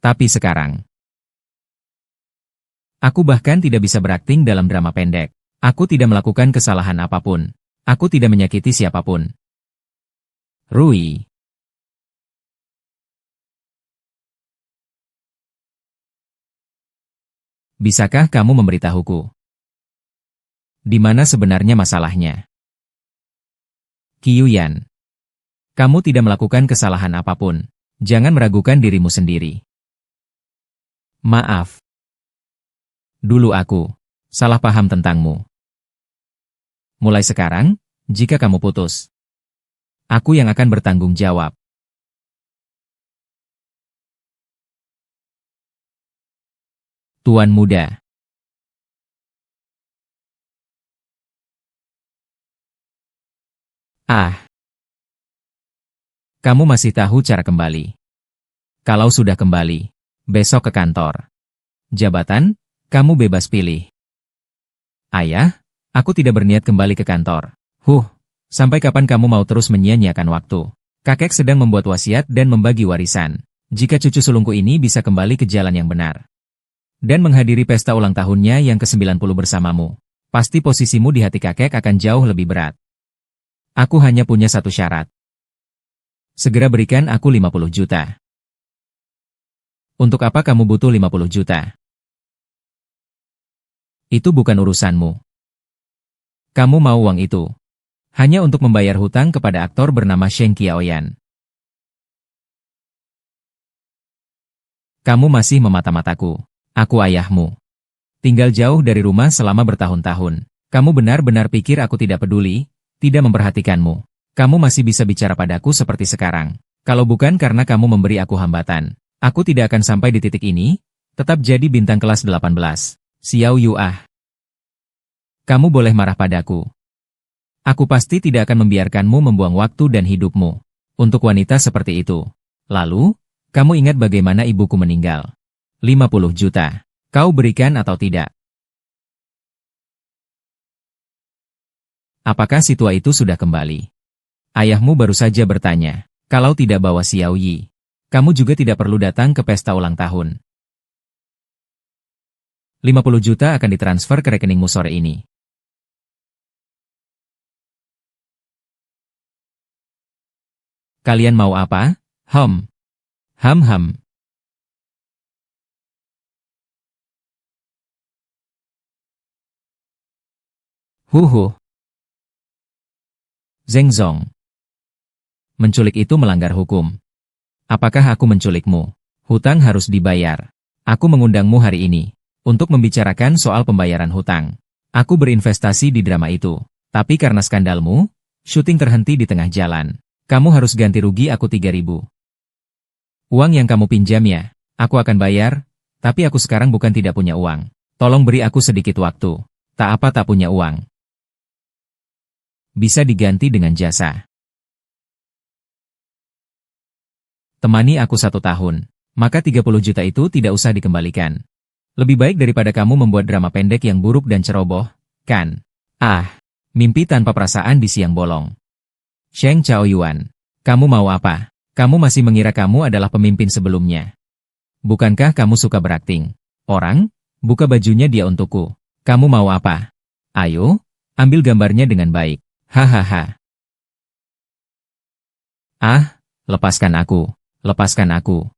Tapi sekarang, aku bahkan tidak bisa berakting dalam drama pendek. Aku tidak melakukan kesalahan apapun. Aku tidak menyakiti siapapun. Rui. Bisakah kamu memberitahuku? Di mana sebenarnya masalahnya? Qiyuyan. Kamu tidak melakukan kesalahan apapun. Jangan meragukan dirimu sendiri. Maaf. Dulu aku salah paham tentangmu. Mulai sekarang, jika kamu putus, aku yang akan bertanggung jawab. Tuan muda. Ah, kamu masih tahu cara kembali. Kalau sudah kembali, besok ke kantor. Jabatan, kamu bebas pilih. Ayah, aku tidak berniat kembali ke kantor. Sampai kapan kamu mau terus menyia-nyiakan waktu? Kakek sedang membuat wasiat dan membagi warisan. Jika cucu sulungku ini bisa kembali ke jalan yang benar dan menghadiri pesta ulang tahunnya yang ke-90 bersamamu, pasti posisimu di hati kakek akan jauh lebih berat. Aku hanya punya satu syarat. Segera berikan aku 50 juta. Untuk apa kamu butuh 50 juta? Itu bukan urusanmu. Kamu mau uang itu hanya untuk membayar hutang kepada aktor bernama Shen Qiaoyan. Kamu masih memata-mataku. Aku ayahmu. Tinggal jauh dari rumah selama bertahun-tahun. Kamu benar-benar pikir aku tidak peduli, tidak memperhatikanmu. Kamu masih bisa bicara padaku seperti sekarang. Kalau bukan karena kamu memberi aku hambatan, aku tidak akan sampai di titik ini, tetap jadi bintang kelas 18. Xiao Yuah. Kamu boleh marah padaku. Aku pasti tidak akan membiarkanmu membuang waktu dan hidupmu untuk wanita seperti itu. Lalu, kamu ingat bagaimana ibuku meninggal? 50 juta. Kau berikan atau tidak? Apakah si tua itu sudah kembali? Ayahmu baru saja bertanya. Kalau tidak bawa Xiao Yi, kamu juga tidak perlu datang ke pesta ulang tahun. 50 juta akan ditransfer ke rekeningmu sore ini. Kalian mau apa? Ham. Ham. Huhu. Zeng Zong. Menculik itu melanggar hukum. Apakah aku menculikmu? Hutang harus dibayar. Aku mengundangmu hari ini untuk membicarakan soal pembayaran hutang. Aku berinvestasi di drama itu, tapi karena skandalmu, syuting terhenti di tengah jalan. Kamu harus ganti rugi aku 3.000. Uang yang kamu pinjam ya, aku akan bayar, tapi aku sekarang bukan tidak punya uang. Tolong beri aku sedikit waktu. Tak apa tak punya uang. Bisa diganti dengan jasa. Temani aku 1 tahun, maka 30 juta itu tidak usah dikembalikan. Lebih baik daripada kamu membuat drama pendek yang buruk dan ceroboh, kan? Ah, mimpi tanpa perasaan di siang bolong. Sheng Chaoyuan, kamu mau apa? Kamu masih mengira kamu adalah pemimpin sebelumnya. Bukankah kamu suka berakting? Orang, buka bajunya dia untukku. Kamu mau apa? Ayo, ambil gambarnya dengan baik. Hahaha. Ah, lepaskan aku. Lepaskan aku.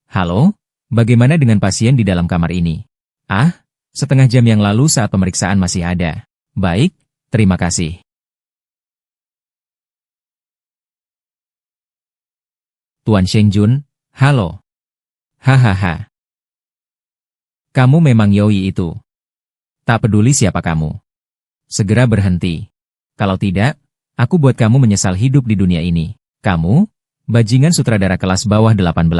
Halo? Bagaimana dengan pasien di dalam kamar ini? Ah, setengah jam yang lalu saat pemeriksaan masih ada. Baik, terima kasih. Tuan Sheng Jun, halo. Hahaha. Kamu memang Yoi itu. Tak peduli siapa kamu. Segera berhenti. Kalau tidak, aku buat kamu menyesal hidup di dunia ini. Kamu, bajingan sutradara kelas bawah 18.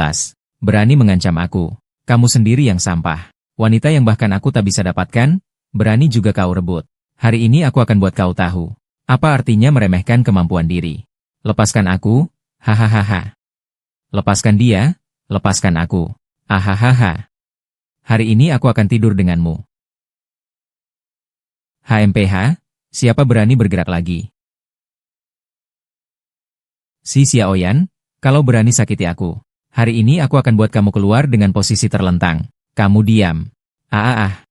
Berani mengancam aku. Kamu sendiri yang sampah. Wanita yang bahkan aku tak bisa dapatkan, berani juga kau rebut. Hari ini aku akan buat kau tahu. Apa artinya meremehkan kemampuan diri. Lepaskan aku, hahaha. Lepaskan dia, lepaskan aku. Ahahaha. Hari ini aku akan tidur denganmu. HMPH, siapa berani bergerak lagi? Si Xiaoyan, kalau berani sakiti aku. Hari ini aku akan buat kamu keluar dengan posisi terlentang. Kamu diam. Ah.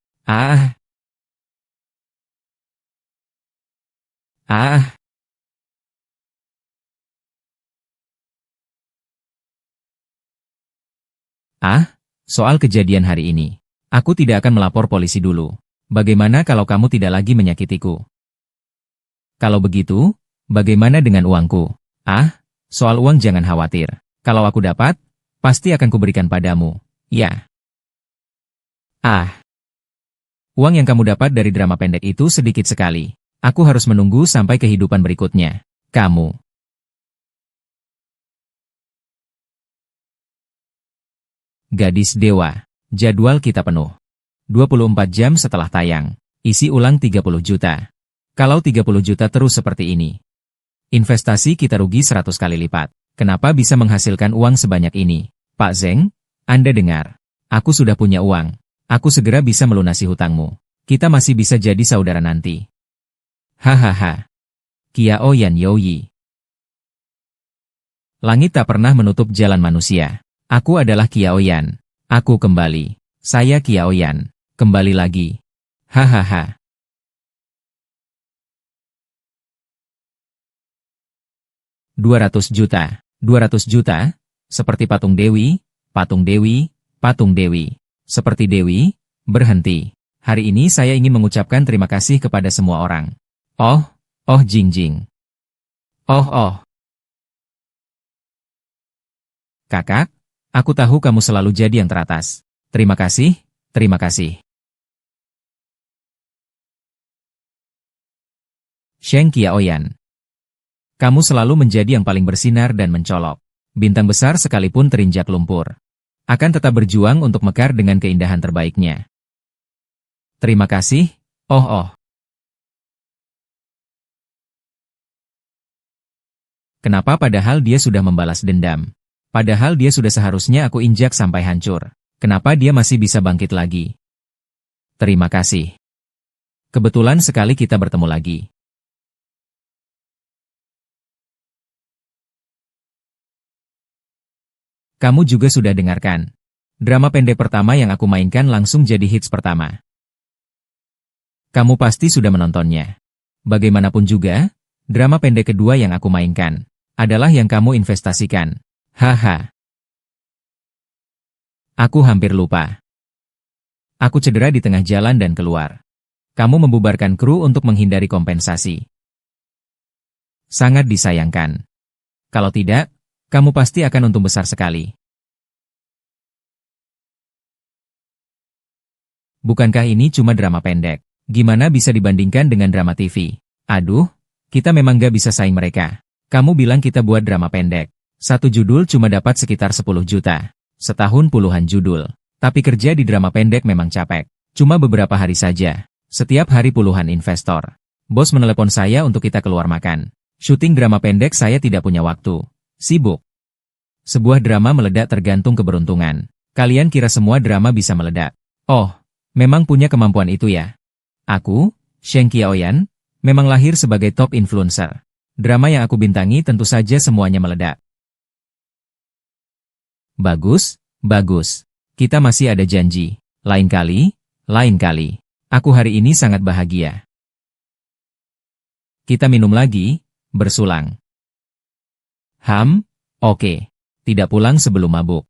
Soal kejadian hari ini. Aku tidak akan melapor polisi dulu. Bagaimana kalau kamu tidak lagi menyakitiku? Kalau begitu, bagaimana dengan uangku? Soal uang jangan khawatir. Kalau aku dapat, pasti akan kuberikan padamu. Ya. Uang yang kamu dapat dari drama pendek itu sedikit sekali. Aku harus menunggu sampai kehidupan berikutnya. Kamu. Gadis Dewa. Jadwal kita penuh. 24 jam setelah tayang. Isi ulang 30 juta. Kalau 30 juta terus seperti ini, investasi kita rugi 100 kali lipat. Kenapa bisa menghasilkan uang sebanyak ini? Pak Zeng, Anda dengar. Aku sudah punya uang. Aku segera bisa melunasi hutangmu. Kita masih bisa jadi saudara nanti. Hahaha. Kiao Yan Youyi. Langit tak pernah menutup jalan manusia. Aku adalah Kiao Yan. Aku kembali. Saya Kiao Yan. Kembali lagi. Hahaha. $200 juta. 200 juta? Seperti patung Dewi, patung Dewi, patung Dewi. Seperti Dewi, berhenti. Hari ini saya ingin mengucapkan terima kasih kepada semua orang. Oh Jingjing. Oh. Kakak, aku tahu kamu selalu jadi yang teratas. Terima kasih, terima kasih. Sheng Qiaoyan. Kamu selalu menjadi yang paling bersinar dan mencolok. Bintang besar sekalipun terinjak lumpur. Akan tetap berjuang untuk mekar dengan keindahan terbaiknya. Terima kasih, oh. Kenapa padahal dia sudah membalas dendam? Padahal dia sudah seharusnya aku injak sampai hancur. Kenapa dia masih bisa bangkit lagi? Terima kasih. Kebetulan sekali kita bertemu lagi. Kamu juga sudah dengarkan. Drama pendek pertama yang aku mainkan langsung jadi hits pertama. Kamu pasti sudah menontonnya. Bagaimanapun juga, drama pendek kedua yang aku mainkan adalah yang kamu investasikan. Haha. Aku hampir lupa. Aku cedera di tengah jalan dan keluar. Kamu membubarkan kru untuk menghindari kompensasi. Sangat disayangkan. Kalau tidak, Kamu pasti akan untung besar sekali. Bukankah ini cuma drama pendek? Gimana bisa dibandingkan dengan drama TV? Aduh, kita memang gak bisa saing mereka. Kamu bilang kita buat drama pendek. Satu judul cuma dapat sekitar 10 juta. Setahun puluhan judul. Tapi kerja di drama pendek memang capek. Cuma beberapa hari saja. Setiap hari puluhan investor. Bos menelepon saya untuk kita keluar makan. Syuting drama pendek saya tidak punya waktu. Sibuk. Sebuah drama meledak tergantung keberuntungan. Kalian kira semua drama bisa meledak? Oh, memang punya kemampuan itu ya? Aku, Sheng Qiaoyan, memang lahir sebagai top influencer. Drama yang aku bintangi tentu saja semuanya meledak. Bagus, bagus. Kita masih ada janji. Lain kali, lain kali. Aku hari ini sangat bahagia. Kita minum lagi, bersulang. Oke. Tidak pulang sebelum mabuk.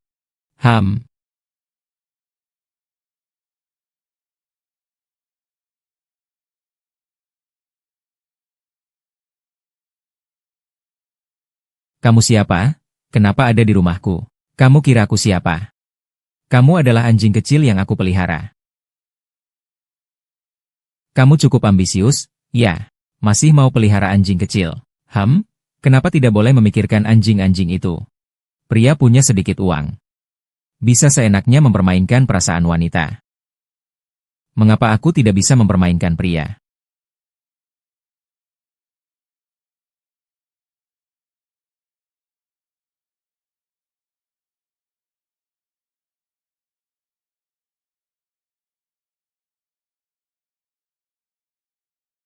Kamu siapa? Kenapa ada di rumahku? Kamu kira aku siapa? Kamu adalah anjing kecil yang aku pelihara. Kamu cukup ambisius, ya. Masih mau pelihara anjing kecil. Kenapa tidak boleh memikirkan anjing-anjing itu? Pria punya sedikit uang. Bisa seenaknya mempermainkan perasaan wanita. Mengapa aku tidak bisa mempermainkan pria?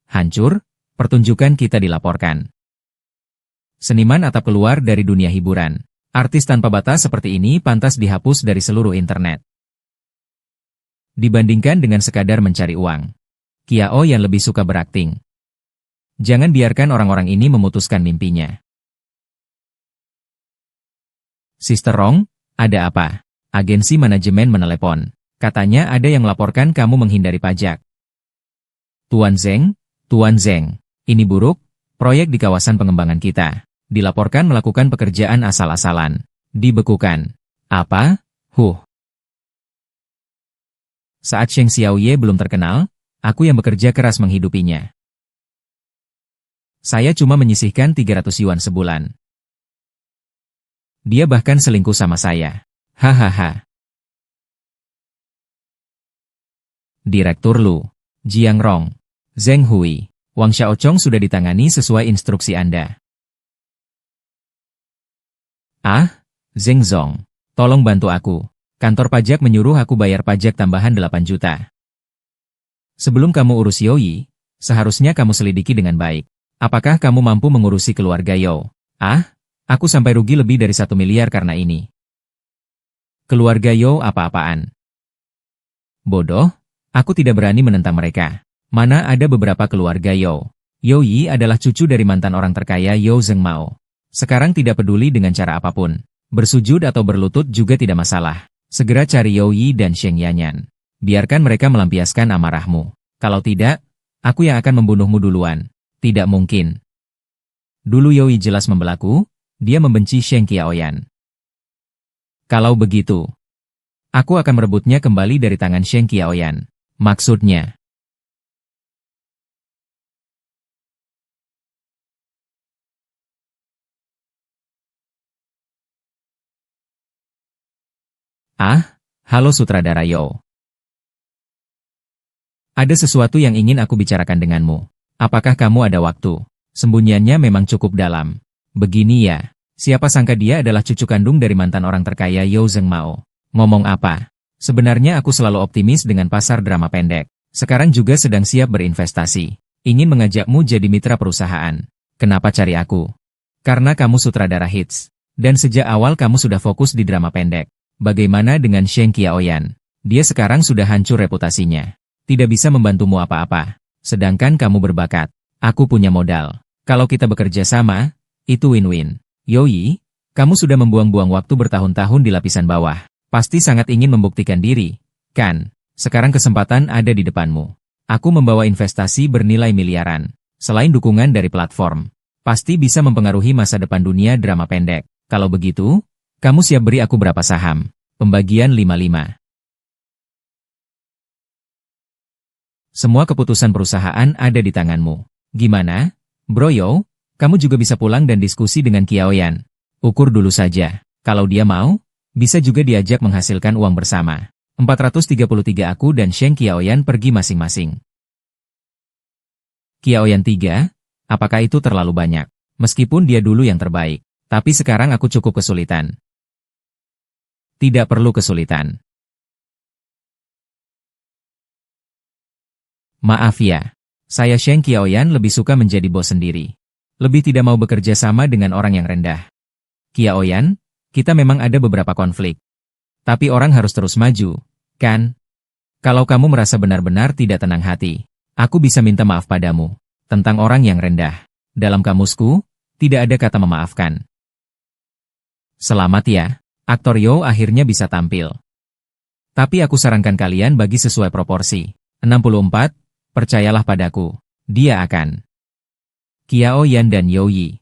Hancur, pertunjukan kita dilaporkan. Seniman atap keluar dari dunia hiburan. Artis tanpa batas seperti ini pantas dihapus dari seluruh internet. Dibandingkan dengan sekadar mencari uang. Qiao yang lebih suka berakting. Jangan biarkan orang-orang ini memutuskan mimpinya. Sister Rong, ada apa? Agensi manajemen menelepon. Katanya ada yang melaporkan kamu menghindari pajak. Tuan Zeng, ini buruk, proyek di kawasan pengembangan kita. Dilaporkan melakukan pekerjaan asal-asalan. Dibekukan. Apa? Saat Sheng Xiaoye belum terkenal, aku yang bekerja keras menghidupinya. Saya cuma menyisihkan 300 yuan sebulan. Dia bahkan selingkuh sama saya. Hahaha. Direktur Lu, Jiang Rong, Zheng Hui, Wang Xiaochong sudah ditangani sesuai instruksi Anda. Zheng Zong, tolong bantu aku. Kantor pajak menyuruh aku bayar pajak tambahan 8 juta. Sebelum kamu urus Yoi, seharusnya kamu selidiki dengan baik. Apakah kamu mampu mengurusi keluarga Yo? Aku sampai rugi lebih dari 1 miliar karena ini. Keluarga Yo apa-apaan? Bodoh, aku tidak berani menentang mereka. Mana ada beberapa keluarga Yo. Yoi adalah cucu dari mantan orang terkaya Yo Zheng Mao. Sekarang tidak peduli dengan cara apapun. Bersujud atau berlutut juga tidak masalah. Segera cari Yoi dan Sheng Yanyan. Biarkan mereka melampiaskan amarahmu. Kalau tidak, aku yang akan membunuhmu duluan. Tidak mungkin. Dulu Yoi jelas membelaku, dia membenci Sheng Qiaoyan. Kalau begitu, aku akan merebutnya kembali dari tangan Sheng Qiaoyan. Maksudnya, halo sutradara Yo. Ada sesuatu yang ingin aku bicarakan denganmu. Apakah kamu ada waktu? Sembunyiannya memang cukup dalam. Begini ya, siapa sangka dia adalah cucu kandung dari mantan orang terkaya Yo Zheng Mao. Ngomong apa? Sebenarnya aku selalu optimis dengan pasar drama pendek. Sekarang juga sedang siap berinvestasi. Ingin mengajakmu jadi mitra perusahaan. Kenapa cari aku? Karena kamu sutradara hits. Dan sejak awal kamu sudah fokus di drama pendek. Bagaimana dengan Sheng Qiaoyan? Dia sekarang sudah hancur reputasinya. Tidak bisa membantumu apa-apa. Sedangkan kamu berbakat. Aku punya modal. Kalau kita bekerja sama, itu win-win. Yoi, kamu sudah membuang-buang waktu bertahun-tahun di lapisan bawah. Pasti sangat ingin membuktikan diri, kan? Sekarang kesempatan ada di depanmu. Aku membawa investasi bernilai miliaran. Selain dukungan dari platform, pasti bisa mempengaruhi masa depan dunia drama pendek. Kalau begitu, kamu siap beri aku berapa saham? Pembagian 5-5. Semua keputusan perusahaan ada di tanganmu. Gimana? Bro Yo, kamu juga bisa pulang dan diskusi dengan Qiaoyan. Ukur dulu saja. Kalau dia mau, bisa juga diajak menghasilkan uang bersama. 433 aku dan Sheng Qiaoyan pergi masing-masing. Qiaoyan 3, apakah itu terlalu banyak? Meskipun dia dulu yang terbaik, tapi sekarang aku cukup kesulitan. Tidak perlu kesulitan. Maaf ya, saya Sheng Qiaoyan lebih suka menjadi bos sendiri. Lebih tidak mau bekerja sama dengan orang yang rendah. Qiaoyan, kita memang ada beberapa konflik. Tapi orang harus terus maju, kan? Kalau kamu merasa benar-benar tidak tenang hati, aku bisa minta maaf padamu. Tentang orang yang rendah. Dalam kamusku, tidak ada kata memaafkan. Selamat ya, aktor Yo akhirnya bisa tampil. Tapi aku sarankan kalian bagi sesuai proporsi. 64, percayalah padaku, dia akan. Qiaoyan dan Yo Yi.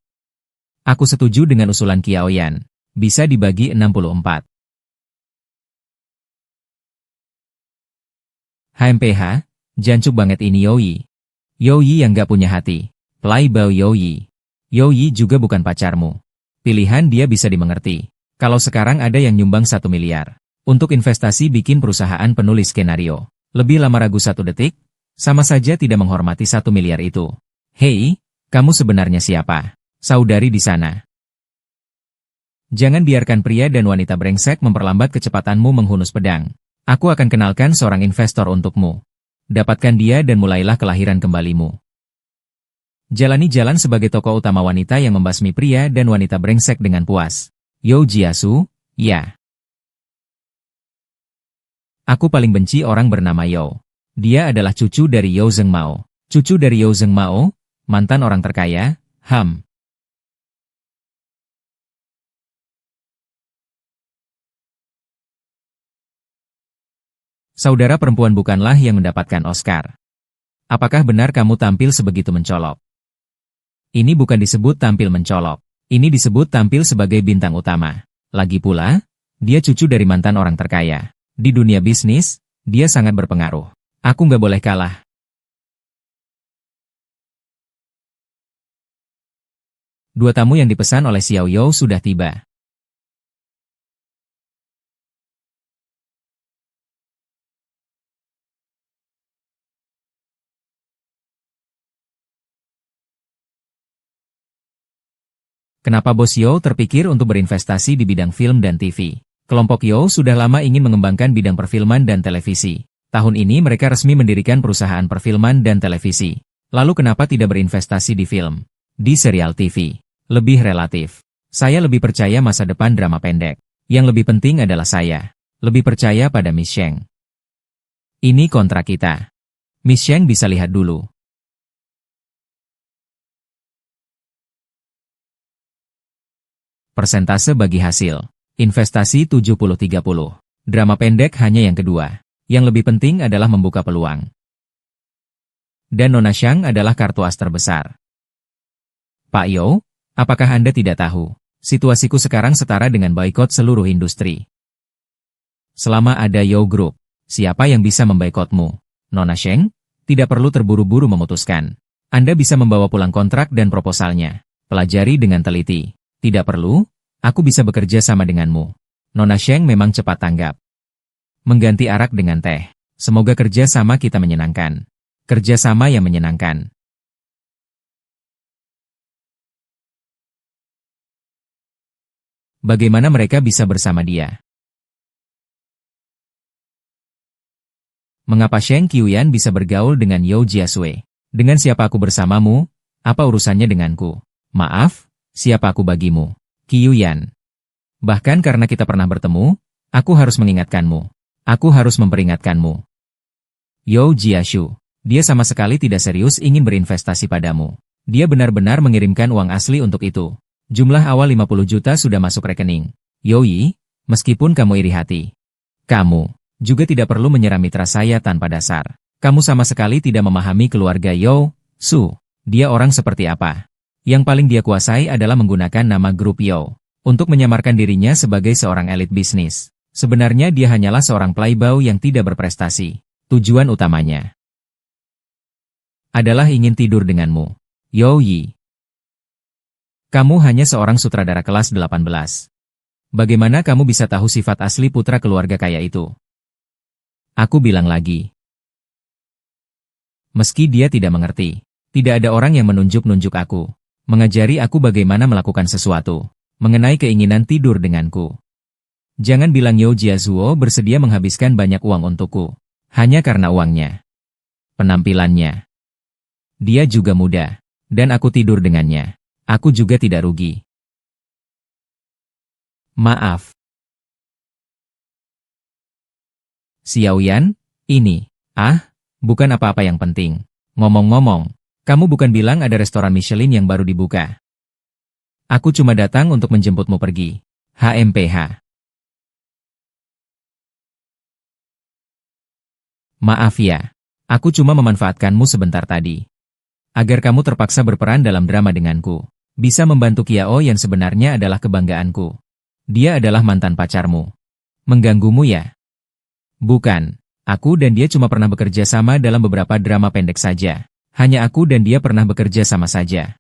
Aku setuju dengan usulan Qiaoyan. Bisa dibagi 64. HMPH, jancuk banget ini Yo Yi. Yo Yi yang gak punya hati. Playboy Yo Yi. Yo Yi juga bukan pacarmu. Pilihan dia bisa dimengerti. Kalau sekarang ada yang nyumbang 1 miliar. Untuk investasi bikin perusahaan penulis skenario. Lebih lama ragu 1 detik, sama saja tidak menghormati 1 miliar itu. Hei, kamu sebenarnya siapa? Saudari di sana. Jangan biarkan pria dan wanita brengsek memperlambat kecepatanmu menghunus pedang. Aku akan kenalkan seorang investor untukmu. Dapatkan dia dan mulailah kelahiran kembalimu. Jalani jalan sebagai tokoh utama wanita yang membasmi pria dan wanita brengsek dengan puas. Yo Jiasu, ya. Aku paling benci orang bernama Yo. Dia adalah cucu dari Yo Zhengmao. Cucu dari Yo Zhengmao, mantan orang terkaya, Saudara perempuan bukanlah yang mendapatkan Oscar. Apakah benar kamu tampil sebegitu mencolok? Ini bukan disebut tampil mencolok. Ini disebut tampil sebagai bintang utama. Lagi pula, dia cucu dari mantan orang terkaya. Di dunia bisnis, dia sangat berpengaruh. Aku nggak boleh kalah. Dua tamu yang dipesan oleh Xiao You sudah tiba. Kenapa Bos Yo terpikir untuk berinvestasi di bidang film dan TV? Kelompok Yo sudah lama ingin mengembangkan bidang perfilman dan televisi. Tahun ini mereka resmi mendirikan perusahaan perfilman dan televisi. Lalu kenapa tidak berinvestasi di film? Di serial TV? Lebih relatif. Saya lebih percaya masa depan drama pendek. Yang lebih penting adalah saya. Lebih percaya pada Miss Sheng. Ini kontrak kita. Miss Sheng bisa lihat dulu. Persentase bagi hasil. Investasi 70-30. Drama pendek hanya yang kedua. Yang lebih penting adalah membuka peluang. Dan Nona Shang adalah kartu as terbesar. Pak Yo, apakah Anda tidak tahu? Situasiku sekarang setara dengan boikot seluruh industri. Selama ada Yo Group, siapa yang bisa memboikotmu? Nona Sheng, tidak perlu terburu-buru memutuskan. Anda bisa membawa pulang kontrak dan proposalnya. Pelajari dengan teliti. Tidak perlu, aku bisa bekerja sama denganmu. Nona Sheng memang cepat tanggap. Mengganti arak dengan teh. Semoga kerja sama kita menyenangkan. Kerja sama yang menyenangkan. Bagaimana mereka bisa bersama dia? Mengapa Sheng Qiuyan bisa bergaul dengan Yo Jiasui? Dengan siapa aku bersamamu? Apa urusannya denganku? Maaf, siapa aku bagimu? Qiuyan. Bahkan karena kita pernah bertemu, aku harus mengingatkanmu. Aku harus memperingatkanmu. Yo Jiashu, dia sama sekali tidak serius ingin berinvestasi padamu. Dia benar-benar mengirimkan uang asli untuk itu. Jumlah awal 50 juta sudah masuk rekening. Yo Yi, meskipun kamu iri hati, kamu juga tidak perlu menyerang mitra saya tanpa dasar. Kamu sama sekali tidak memahami keluarga Yo Su. Dia orang seperti apa? Yang paling dia kuasai adalah menggunakan nama grup Yo untuk menyamarkan dirinya sebagai seorang elit bisnis. Sebenarnya dia hanyalah seorang playboy yang tidak berprestasi. Tujuan utamanya adalah ingin tidur denganmu. Yo Yi. Kamu hanya seorang sutradara kelas 18. Bagaimana kamu bisa tahu sifat asli putra keluarga kaya itu? Aku bilang lagi. Meski dia tidak mengerti, tidak ada orang yang menunjuk-nunjuk aku, mengajari aku bagaimana melakukan sesuatu, mengenai keinginan tidur denganku. Jangan bilang You Jiazuo bersedia menghabiskan banyak uang untukku, hanya karena uangnya. Penampilannya. Dia juga muda, dan aku tidur dengannya. Aku juga tidak rugi. Maaf. Xiaoyan, ini. Bukan apa-apa yang penting. Ngomong-ngomong, kamu bukan bilang ada restoran Michelin yang baru dibuka. Aku cuma datang untuk menjemputmu pergi. HMPH. Maaf ya. Aku cuma memanfaatkanmu sebentar tadi. Agar kamu terpaksa berperan dalam drama denganku. Bisa membantu Kiao yang sebenarnya adalah kebanggaanku. Dia adalah mantan pacarmu. Mengganggumu ya? Bukan. Aku dan dia cuma pernah bekerja sama dalam beberapa drama pendek saja. Hanya aku dan dia pernah bekerja sama saja.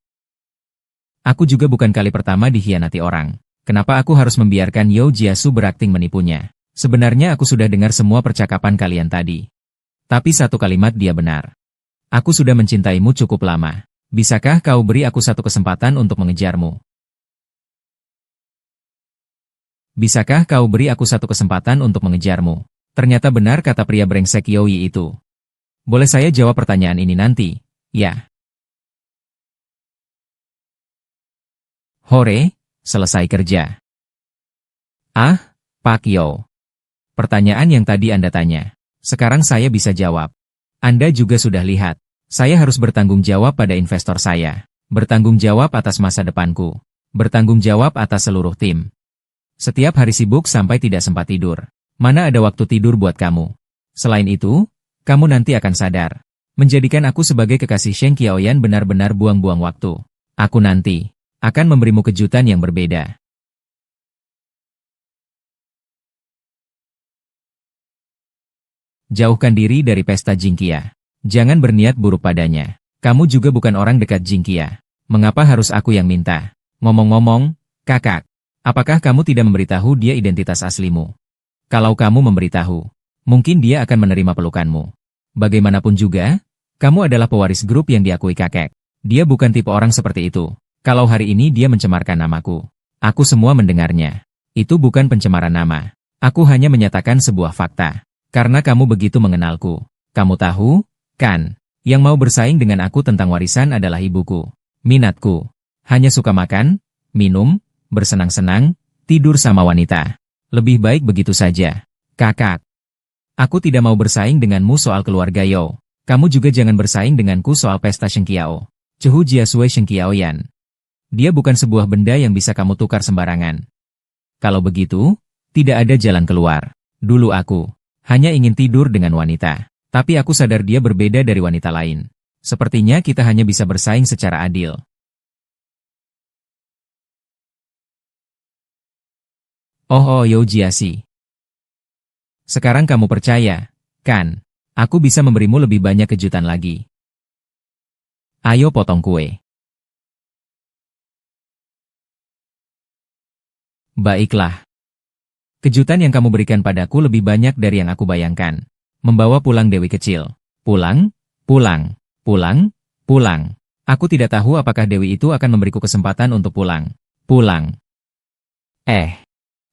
Aku juga bukan kali pertama dikhianati orang. Kenapa aku harus membiarkan You Jiasu berakting menipunya? Sebenarnya aku sudah dengar semua percakapan kalian tadi. Tapi satu kalimat dia benar. Aku sudah mencintaimu cukup lama. Bisakah kau beri aku satu kesempatan untuk mengejarmu? Bisakah kau beri aku satu kesempatan untuk mengejarmu? Ternyata benar kata pria brengsek Yoi itu. Boleh saya jawab pertanyaan ini nanti? Ya. Hore, selesai kerja. Pak Yo. Pertanyaan yang tadi Anda tanya. Sekarang saya bisa jawab. Anda juga sudah lihat. Saya harus bertanggung jawab pada investor saya. Bertanggung jawab atas masa depanku. Bertanggung jawab atas seluruh tim. Setiap hari sibuk sampai tidak sempat tidur. Mana ada waktu tidur buat kamu? Selain itu, kamu nanti akan sadar. Menjadikan aku sebagai kekasih Sheng Qiaoyan benar-benar buang-buang waktu. Aku nanti akan memberimu kejutan yang berbeda. Jauhkan diri dari pesta Jingkia. Jangan berniat buruk padanya. Kamu juga bukan orang dekat Jingkia. Mengapa harus aku yang minta? Ngomong-ngomong, kakak, apakah kamu tidak memberitahu dia identitas aslimu? Kalau kamu memberitahu, mungkin dia akan menerima pelukanmu. Bagaimanapun juga, kamu adalah pewaris grup yang diakui kakek. Dia bukan tipe orang seperti itu. Kalau hari ini dia mencemarkan namaku, aku semua mendengarnya. Itu bukan pencemaran nama. Aku hanya menyatakan sebuah fakta. Karena kamu begitu mengenalku. Kamu tahu, kan, yang mau bersaing dengan aku tentang warisan adalah ibuku. Minatku. Hanya suka makan, minum, bersenang-senang, tidur sama wanita. Lebih baik begitu saja. Kakak. Aku tidak mau bersaing denganmu soal keluarga Yo. Kamu juga jangan bersaing denganku soal pesta Sheng Qiao. Cehu Jiasue Sheng Qiaoyan. Dia bukan sebuah benda yang bisa kamu tukar sembarangan. Kalau begitu, tidak ada jalan keluar. Dulu aku hanya ingin tidur dengan wanita. Tapi aku sadar dia berbeda dari wanita lain. Sepertinya kita hanya bisa bersaing secara adil. Oh Yo Jiasi. Sekarang kamu percaya, kan? Aku bisa memberimu lebih banyak kejutan lagi. Ayo potong kue. Baiklah. Kejutan yang kamu berikan padaku lebih banyak dari yang aku bayangkan. Membawa pulang Dewi kecil. Pulang, pulang, pulang, pulang. Aku tidak tahu apakah Dewi itu akan memberiku kesempatan untuk pulang. Pulang.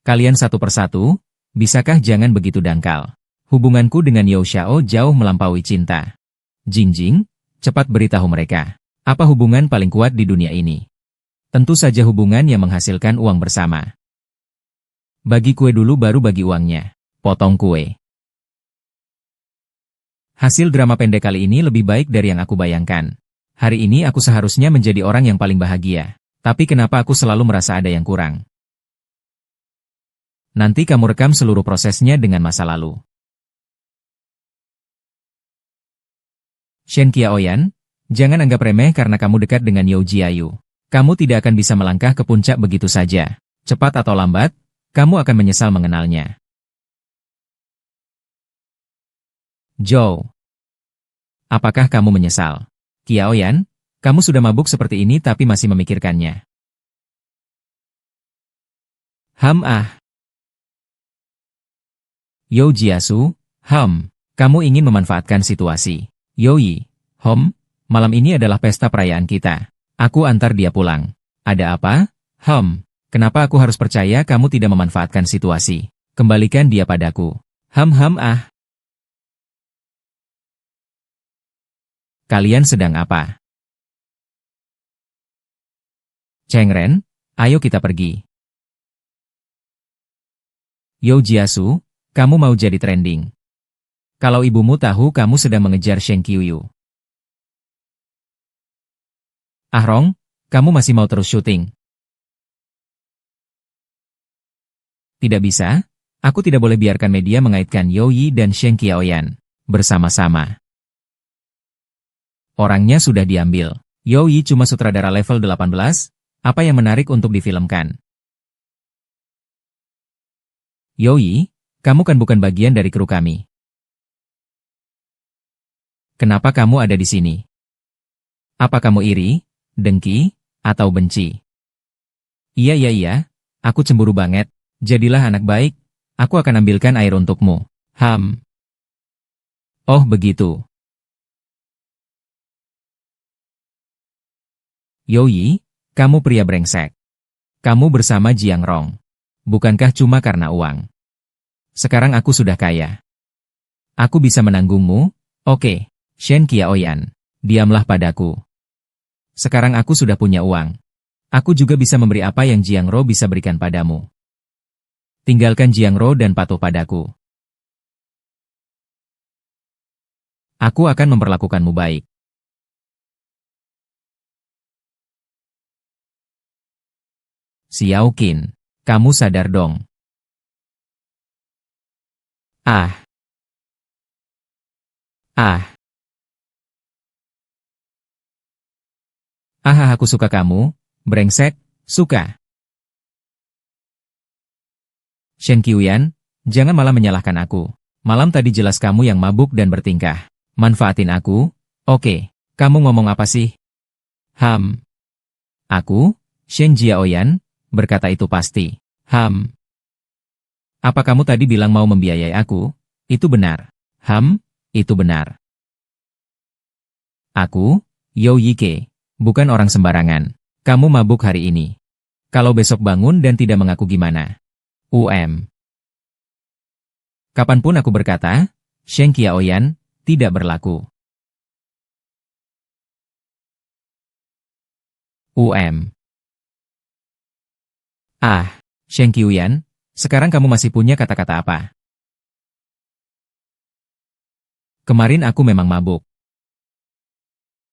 Kalian satu persatu, bisakah jangan begitu dangkal? Hubunganku dengan You Xiao jauh melampaui cinta. Jingjing, cepat beritahu mereka. Apa hubungan paling kuat di dunia ini? Tentu saja hubungan yang menghasilkan uang bersama. Bagi kue dulu baru bagi uangnya. Potong kue. Hasil drama pendek kali ini lebih baik dari yang aku bayangkan. Hari ini aku seharusnya menjadi orang yang paling bahagia. Tapi kenapa aku selalu merasa ada yang kurang? Nanti kamu rekam seluruh prosesnya dengan masa lalu. Shen Qiaoyan, jangan anggap remeh karena kamu dekat dengan You Jiayu. Kamu tidak akan bisa melangkah ke puncak begitu saja. Cepat atau lambat, kamu akan menyesal mengenalnya. Zhou. Apakah kamu menyesal? Qiaoyan, kamu sudah mabuk seperti ini tapi masih memikirkannya. You Jiasu, kamu ingin memanfaatkan situasi. Yoi, malam ini adalah pesta perayaan kita. Aku antar dia pulang. Ada apa? Kenapa aku harus percaya kamu tidak memanfaatkan situasi? Kembalikan dia padaku. Kalian sedang apa? Cheng Ren, ayo kita pergi. Yo Jiasu, kamu mau jadi trending. Kalau ibumu tahu kamu sedang mengejar Shen Qiuyu. Rong, kamu masih mau terus syuting? Tidak bisa, aku tidak boleh biarkan media mengaitkan Youyi dan Shen Qiaoyan bersama-sama. Orangnya sudah diambil. Youyi cuma sutradara level 18, apa yang menarik untuk difilmkan? Youyi, kamu kan bukan bagian dari kru kami. Kenapa kamu ada di sini? Apa kamu iri, dengki, atau benci? Iya, aku cemburu banget. Jadilah anak baik, aku akan ambilkan air untukmu. Oh begitu. Youyi, kamu pria brengsek. Kamu bersama Jiang Rong. Bukankah cuma karena uang? Sekarang aku sudah kaya. Aku bisa menanggungmu? Oke, Shen Qiaoyan, diamlah padaku. Sekarang aku sudah punya uang. Aku juga bisa memberi apa yang Jiang Ro bisa berikan padamu. Tinggalkan Jiang Ro dan patuh padaku. Aku akan memperlakukanmu baik. Xiao Qin, kamu sadar dong. Aku suka kamu, brengsek, suka. Shen Qiuyan, jangan malah menyalahkan aku. Malam tadi jelas kamu yang mabuk dan bertingkah. Manfaatin aku? Oke, kamu ngomong apa sih? Aku, Shen Jiaoyan, berkata itu pasti. Apa kamu tadi bilang mau membiayai aku? Itu benar. Itu benar. Aku, Youyi Ke, bukan orang sembarangan. Kamu mabuk hari ini. Kalau besok bangun dan tidak mengaku gimana? Kapanpun aku berkata, Shen Qiaoyan, tidak berlaku. Shen Qiuyan, sekarang kamu masih punya kata-kata apa? Kemarin aku memang mabuk.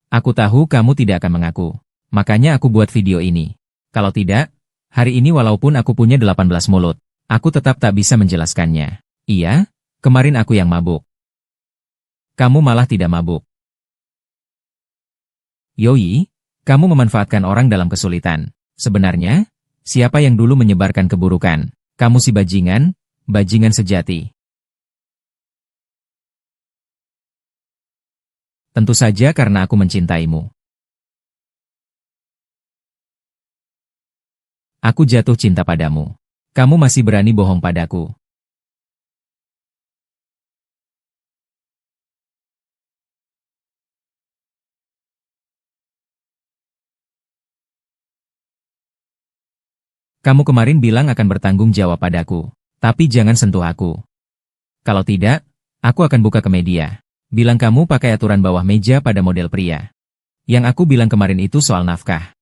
Aku tahu kamu tidak akan mengaku. Makanya aku buat video ini. Kalau tidak, hari ini walaupun aku punya 18 mulut, aku tetap tak bisa menjelaskannya. Iya, kemarin aku yang mabuk. Kamu malah tidak mabuk. Youyi, kamu memanfaatkan orang dalam kesulitan. Sebenarnya, siapa yang dulu menyebarkan keburukan? Kamu si bajingan, bajingan sejati. Tentu saja karena aku mencintaimu. Aku jatuh cinta padamu. Kamu masih berani bohong padaku. Kamu kemarin bilang akan bertanggung jawab padaku. Tapi jangan sentuh aku. Kalau tidak, aku akan buka ke media. Bilang kamu pakai aturan bawah meja pada model pria. Yang aku bilang kemarin itu soal nafkah.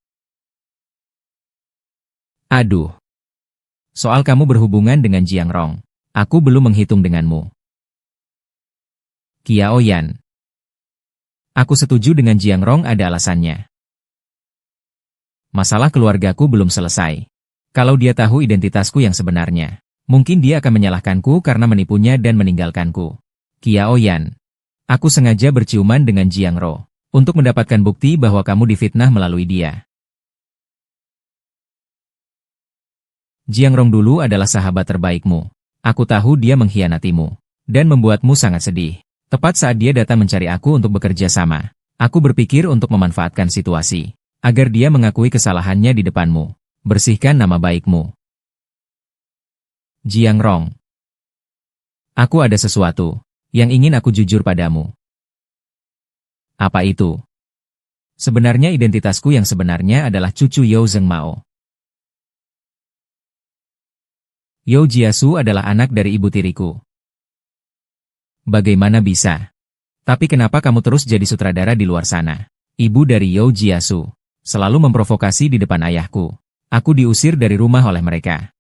Aduh. Soal kamu berhubungan dengan Jiang Rong. Aku belum menghitung denganmu. Qiaoyan. Aku setuju dengan Jiang Rong ada alasannya. Masalah keluargaku belum selesai. Kalau dia tahu identitasku yang sebenarnya, mungkin dia akan menyalahkanku karena menipunya dan meninggalkanku. Qiaoyan. Aku sengaja berciuman dengan Jiang Ro untuk mendapatkan bukti bahwa kamu difitnah melalui dia. Jiang Rong dulu adalah sahabat terbaikmu. Aku tahu dia mengkhianatimu dan membuatmu sangat sedih. Tepat saat dia datang mencari aku untuk bekerja sama, aku berpikir untuk memanfaatkan situasi agar dia mengakui kesalahannya di depanmu. Bersihkan nama baikmu. Jiang Rong. Aku ada sesuatu yang ingin aku jujur padamu. Apa itu? Sebenarnya identitasku yang sebenarnya adalah cucu Yao Zhengmao. Yao Jiasu adalah anak dari ibu tiriku. Bagaimana bisa? Tapi kenapa kamu terus jadi sutradara di luar sana? Ibu dari Yao Jiasu selalu memprovokasi di depan ayahku. Aku diusir dari rumah oleh mereka.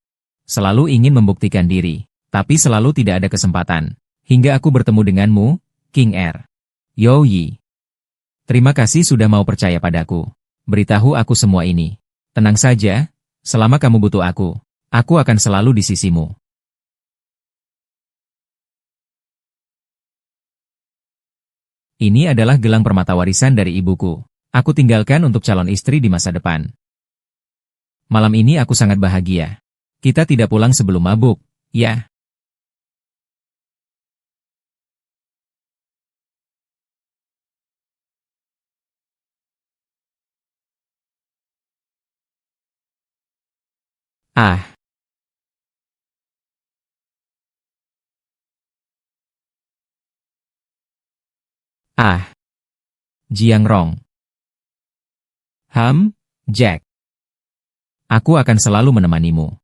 Selalu ingin membuktikan diri, tapi selalu tidak ada kesempatan. Hingga aku bertemu denganmu, King Er. Yao Yi. Terima kasih sudah mau percaya padaku. Beritahu aku semua ini. Tenang saja, selama kamu butuh aku akan selalu di sisimu. Ini adalah gelang permata warisan dari ibuku. Aku tinggalkan untuk calon istri di masa depan. Malam ini aku sangat bahagia. Kita tidak pulang sebelum mabuk, ya? Ah, ah, Jiang Rong. Jack. Aku akan selalu menemanimu.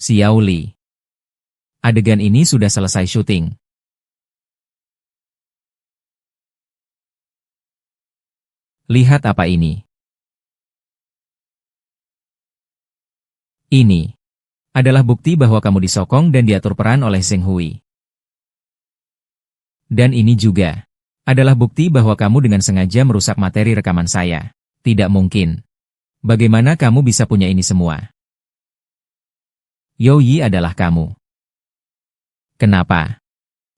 Xiao Li. Adegan ini sudah selesai syuting. Lihat apa ini. Ini adalah bukti bahwa kamu disokong dan diatur peran oleh Zheng Hui. Dan ini juga adalah bukti bahwa kamu dengan sengaja merusak materi rekaman saya. Tidak mungkin. Bagaimana kamu bisa punya ini semua? Yao Yi adalah kamu. Kenapa?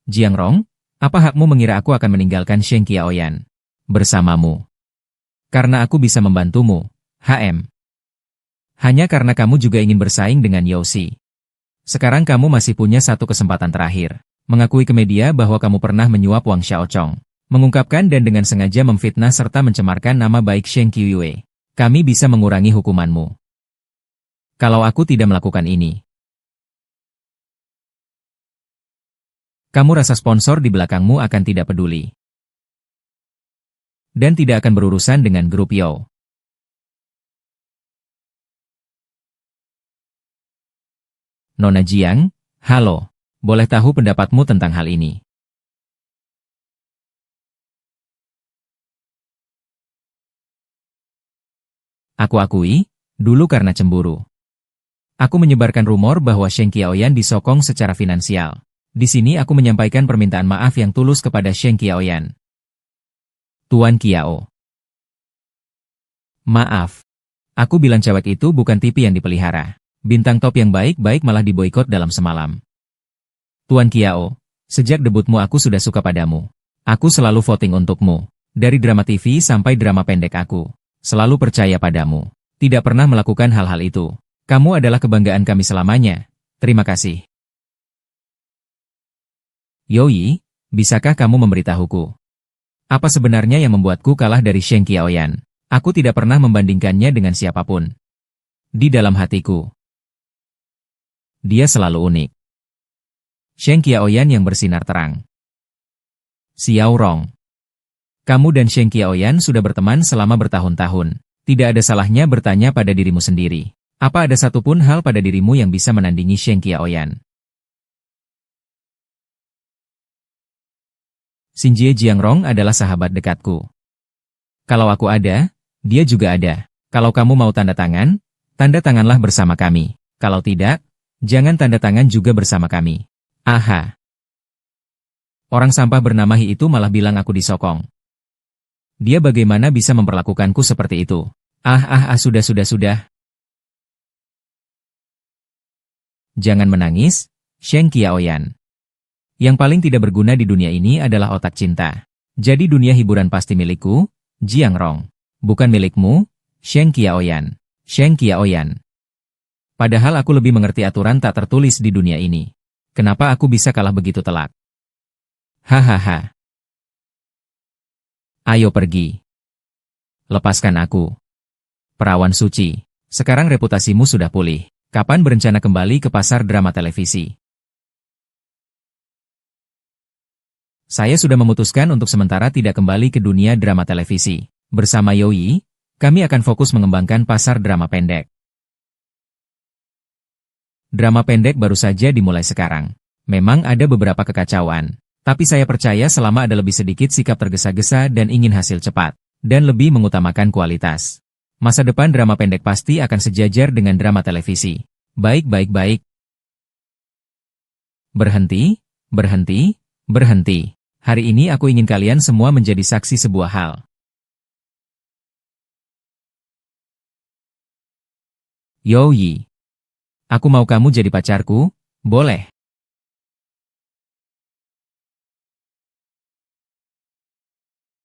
Jiang Rong, apa hakmu mengira aku akan meninggalkan Sheng Qiaoyan bersamamu? Karena aku bisa membantumu, HM. Hanya karena kamu juga ingin bersaing dengan Yao Xi. Sekarang kamu masih punya satu kesempatan terakhir. Mengakui ke media bahwa kamu pernah menyuap Wang Xiaochong. Mengungkapkan dan dengan sengaja memfitnah serta mencemarkan nama baik Sheng Qiuyue. Kami bisa mengurangi hukumanmu. Kalau aku tidak melakukan ini, kamu rasa sponsor di belakangmu akan tidak peduli. Dan tidak akan berurusan dengan grup Yao. Nona Jiang, halo. Boleh tahu pendapatmu tentang hal ini? Aku akui, dulu karena cemburu. Aku menyebarkan rumor bahwa Sheng Qiaoyan disokong secara finansial. Di sini aku menyampaikan permintaan maaf yang tulus kepada Sheng Qiaoyan. Tuan Qiao. Maaf. Aku bilang cewek itu bukan tipe yang dipelihara. Bintang top yang baik-baik malah diboikot dalam semalam. Tuan Qiao, sejak debutmu aku sudah suka padamu. Aku selalu voting untukmu. Dari drama TV sampai drama pendek aku selalu percaya padamu. Tidak pernah melakukan hal-hal itu. Kamu adalah kebanggaan kami selamanya. Terima kasih. Yao Yi, bisakah kamu memberitahuku? Apa sebenarnya yang membuatku kalah dari Sheng Qiaoyan? Aku tidak pernah membandingkannya dengan siapapun. Di dalam hatiku, dia selalu unik. Sheng Qiaoyan yang bersinar terang. Xiao Rong. Kamu dan Sheng Qiaoyan sudah berteman selama bertahun-tahun. Tidak ada salahnya bertanya pada dirimu sendiri. Apa ada satupun hal pada dirimu yang bisa menandingi Sheng Qiaoyan? Xinjie Jiangrong adalah sahabat dekatku. Kalau aku ada, dia juga ada. Kalau kamu mau tanda tanganlah bersama kami. Kalau tidak, jangan tanda tangan juga bersama kami. Aha. Orang sampah bernama Hi itu malah bilang aku disokong. Dia bagaimana bisa memperlakukanku seperti itu? Sudah. Jangan menangis, Sheng Qiaoyan. Yang paling tidak berguna di dunia ini adalah otak cinta. Jadi dunia hiburan pasti milikku, Jiang Rong. Bukan milikmu, Sheng Qiaoyan. Sheng Qiaoyan. Padahal aku lebih mengerti aturan tak tertulis di dunia ini. Kenapa aku bisa kalah begitu telak? Hahaha. Ayo pergi. Lepaskan aku. Perawan suci, sekarang reputasimu sudah pulih. Kapan berencana kembali ke pasar drama televisi? Saya sudah memutuskan untuk sementara tidak kembali ke dunia drama televisi. Bersama Youyi, kami akan fokus mengembangkan pasar drama pendek. Drama pendek baru saja dimulai sekarang. Memang ada beberapa kekacauan, tapi saya percaya selama ada lebih sedikit sikap tergesa-gesa dan ingin hasil cepat, dan lebih mengutamakan kualitas, masa depan drama pendek pasti akan sejajar dengan drama televisi. Baik. Berhenti, berhenti, berhenti. Hari ini aku ingin kalian semua menjadi saksi sebuah hal. Youyi. Aku mau kamu jadi pacarku, boleh?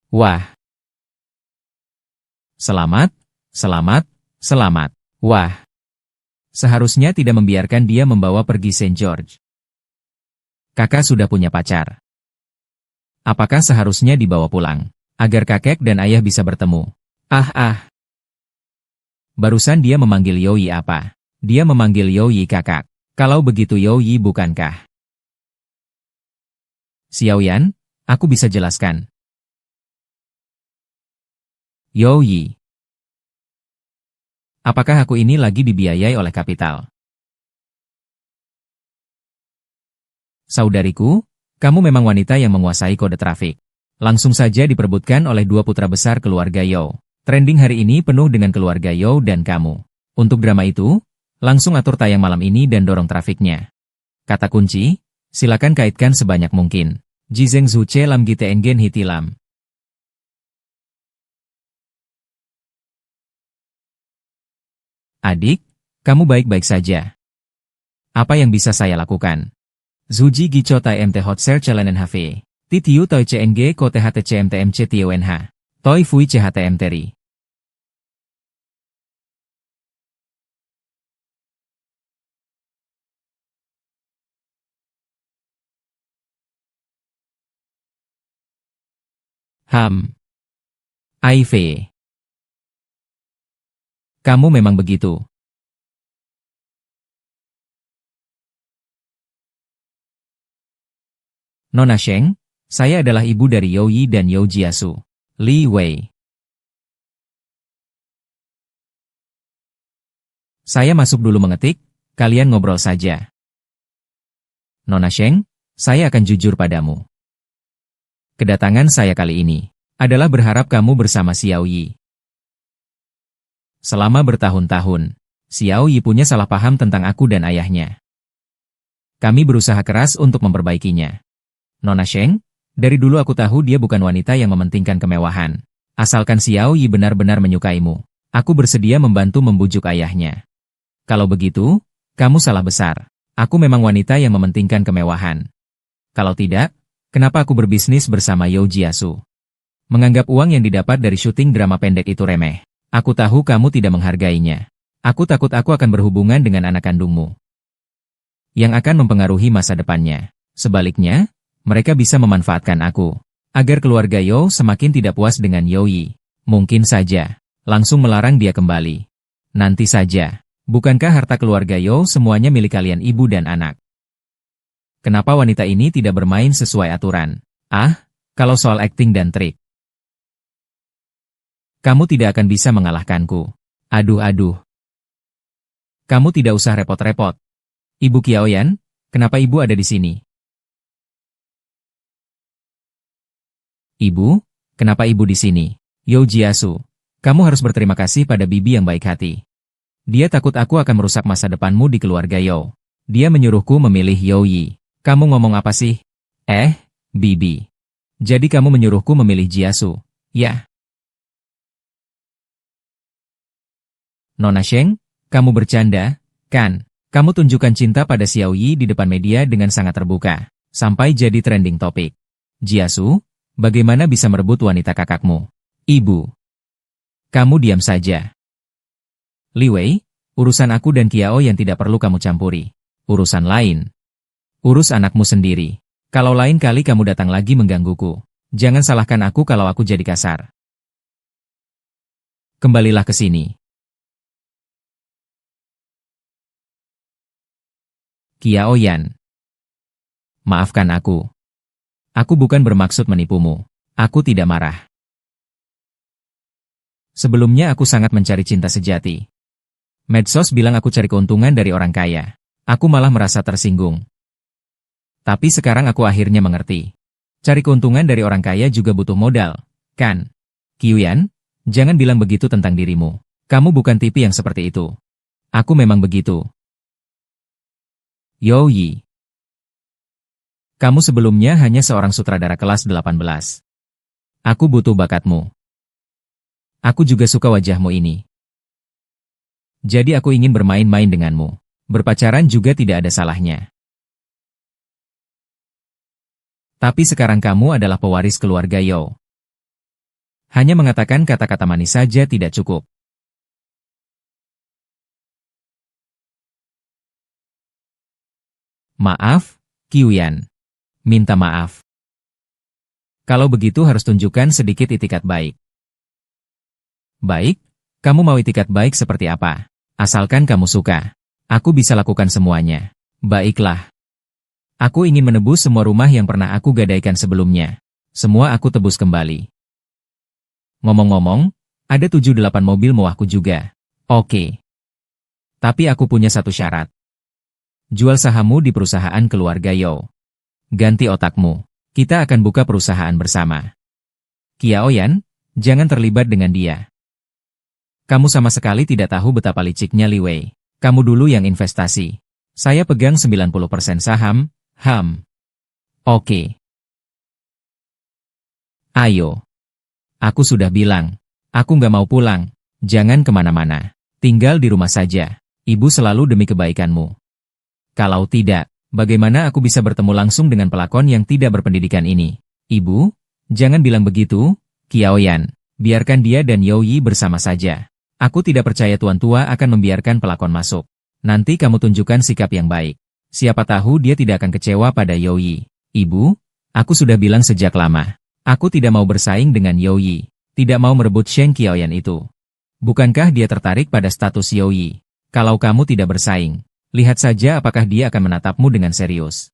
Wah. Selamat, selamat, selamat. Wah. Seharusnya tidak membiarkan dia membawa pergi Saint George. Kakak sudah punya pacar. Apakah seharusnya dibawa pulang, agar kakek dan ayah bisa bertemu? Barusan dia memanggil Youyi apa? Dia memanggil Youyi kakak. Kalau begitu Youyi bukankah? Xiaoyan, aku bisa jelaskan. Youyi. Apakah aku ini lagi dibiayai oleh kapital? Saudariku, kamu memang wanita yang menguasai kode trafik. Langsung saja diperebutkan oleh dua putra besar keluarga Yao. Trending hari ini penuh dengan keluarga Yao dan kamu. Untuk drama itu, langsung atur tayang malam ini dan dorong trafiknya. Kata kunci, silakan kaitkan sebanyak mungkin. Jizeng Zuce Lam Gite Engen Hitilam. Adik, kamu baik-baik saja. Apa yang bisa saya lakukan? Zuji Gicho Tai MT Hotser Chalenen HV. Titiu Toi CNG Ko THT CMTMC TIONH. Toi Fui CHTM Teri. IV. Kamu memang begitu. Nona Sheng, saya adalah ibu dari Youyi dan You Jiasu. Li Wei. Saya masuk dulu mengetik, kalian ngobrol saja. Nona Sheng, saya akan jujur padamu. Kedatangan saya kali ini adalah berharap kamu bersama Xiao Yi. Selama bertahun-tahun, Xiao Yi punya salah paham tentang aku dan ayahnya. Kami berusaha keras untuk memperbaikinya. Nona Sheng, dari dulu aku tahu dia bukan wanita yang mementingkan kemewahan. Asalkan Xiao Yi benar-benar menyukaimu, aku bersedia membantu membujuk ayahnya. Kalau begitu, kamu salah besar. Aku memang wanita yang mementingkan kemewahan. Kalau tidak, kenapa aku berbisnis bersama You Jiasu? Menganggap uang yang didapat dari syuting drama pendek itu remeh. Aku tahu kamu tidak menghargainya. Aku takut aku akan berhubungan dengan anak kandungmu, yang akan mempengaruhi masa depannya. Sebaliknya, mereka bisa memanfaatkan aku, agar keluarga Yo semakin tidak puas dengan Youyi. Mungkin saja, langsung melarang dia kembali. Nanti saja, bukankah harta keluarga Yo semuanya milik kalian ibu dan anak? Kenapa wanita ini tidak bermain sesuai aturan? Kalau soal akting dan trik, kamu tidak akan bisa mengalahkanku. Aduh. Kamu tidak usah repot-repot. Ibu Qiaoyan, kenapa ibu ada di sini? Ibu, kenapa ibu di sini? You Jiasu, kamu harus berterima kasih pada bibi yang baik hati. Dia takut aku akan merusak masa depanmu di keluarga Yo. Dia menyuruhku memilih Youyi. Kamu ngomong apa sih? Bibi. Jadi kamu menyuruhku memilih Jiasu, ya? Nona Sheng, kamu bercanda, kan? Kamu tunjukkan cinta pada Xiao Yi di depan media dengan sangat terbuka, sampai jadi trending topik. Jiasu, bagaimana bisa merebut wanita kakakmu? Ibu. Kamu diam saja. Li Wei, urusan aku dan Kiao yang tidak perlu kamu campuri. Urusan lain. Urus anakmu sendiri. Kalau lain kali kamu datang lagi menggangguku, jangan salahkan aku kalau aku jadi kasar. Kembalilah ke sini. Kiao Yan. Maafkan aku. Aku bukan bermaksud menipumu. Aku tidak marah. Sebelumnya aku sangat mencari cinta sejati. Medsos bilang aku cari keuntungan dari orang kaya. Aku malah merasa tersinggung. Tapi sekarang aku akhirnya mengerti. Cari keuntungan dari orang kaya juga butuh modal, kan? Qiuyan, jangan bilang begitu tentang dirimu. Kamu bukan tipe yang seperti itu. Aku memang begitu. Yo Yi. Kamu sebelumnya hanya seorang sutradara kelas 18. Aku butuh bakatmu. Aku juga suka wajahmu ini. Jadi aku ingin bermain-main denganmu. Berpacaran juga tidak ada salahnya. Tapi sekarang kamu adalah pewaris keluarga Yao. Hanya mengatakan kata-kata manis saja tidak cukup. Maaf, Qiuyan. Minta maaf. Kalau begitu harus tunjukkan sedikit itikat baik. Baik, kamu mau itikat baik seperti apa? Asalkan kamu suka. Aku bisa lakukan semuanya. Baiklah. Aku ingin menebus semua rumah yang pernah aku gadaikan sebelumnya. Semua aku tebus kembali. Ngomong-ngomong, ada 7-8 mobil mewahku juga. Oke. Tapi aku punya satu syarat. Jual sahammu di perusahaan keluarga Yao. Ganti otakmu. Kita akan buka perusahaan bersama. Kiao Yan, jangan terlibat dengan dia. Kamu sama sekali tidak tahu betapa liciknya Li Wei. Kamu dulu yang investasi. Saya pegang 90% saham, Oke. Ayo. Aku sudah bilang. Aku nggak mau pulang. Jangan kemana-mana. Tinggal di rumah saja. Ibu selalu demi kebaikanmu. Kalau tidak, bagaimana aku bisa bertemu langsung dengan pelakon yang tidak berpendidikan ini? Ibu, jangan bilang begitu, Kiao Yan. Biarkan dia dan Yo Yi bersama saja. Aku tidak percaya Tuan Tua akan membiarkan pelakon masuk. Nanti kamu tunjukkan sikap yang baik. Siapa tahu dia tidak akan kecewa pada Yo Yi. Ibu, aku sudah bilang sejak lama. Aku tidak mau bersaing dengan Yo Yi. Tidak mau merebut Sheng Qiaoyan itu. Bukankah dia tertarik pada status Yo Yi? Kalau kamu tidak bersaing, lihat saja apakah dia akan menatapmu dengan serius.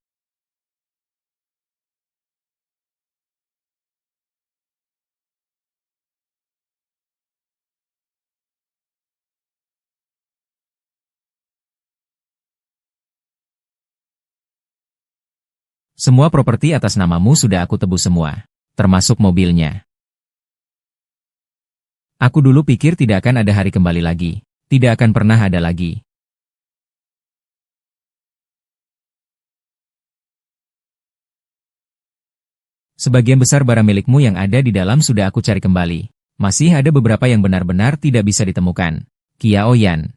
Semua properti atas namamu sudah aku tebus semua, termasuk mobilnya. Aku dulu pikir tidak akan ada hari kembali lagi. Tidak akan pernah ada lagi. Sebagian besar barang milikmu yang ada di dalam sudah aku cari kembali. Masih ada beberapa yang benar-benar tidak bisa ditemukan. Kiao Yan.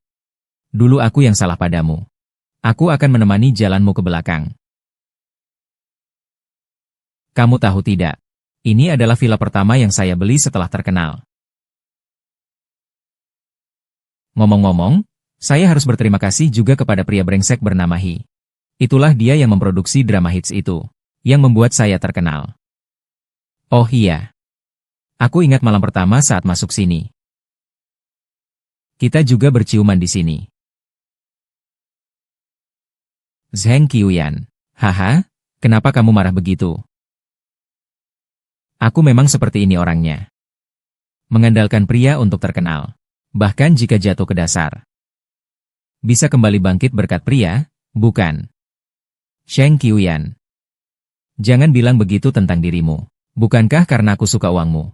Dulu aku yang salah padamu. Aku akan menemani jalanmu ke belakang. Kamu tahu tidak? Ini adalah villa pertama yang saya beli setelah terkenal. Ngomong-ngomong, saya harus berterima kasih juga kepada pria brengsek bernama Hi. Itulah dia yang memproduksi drama hits itu, yang membuat saya terkenal. Oh iya. Aku ingat malam pertama saat masuk sini. Kita juga berciuman di sini. Zheng Qiuyan. Haha, kenapa kamu marah begitu? Aku memang seperti ini orangnya. Mengandalkan pria untuk terkenal. Bahkan jika jatuh ke dasar. Bisa kembali bangkit berkat pria, bukan? Sheng Qiuyan. Jangan bilang begitu tentang dirimu. Bukankah karena aku suka uangmu?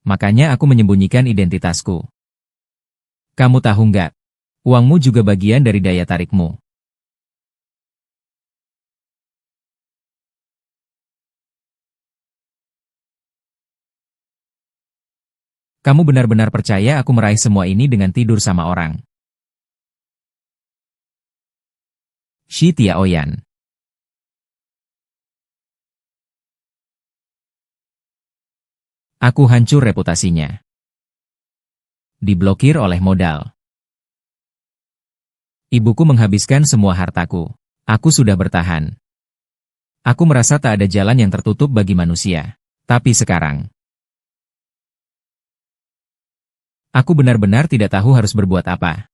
Makanya aku menyembunyikan identitasku. Kamu tahu nggak? Uangmu juga bagian dari daya tarikmu. Kamu benar-benar percaya aku meraih semua ini dengan tidur sama orang? Shi Tiaoyan. Aku hancur reputasinya. Diblokir oleh modal. Ibuku menghabiskan semua hartaku. Aku sudah bertahan. Aku merasa tak ada jalan yang tertutup bagi manusia. Tapi sekarang, aku benar-benar tidak tahu harus berbuat apa.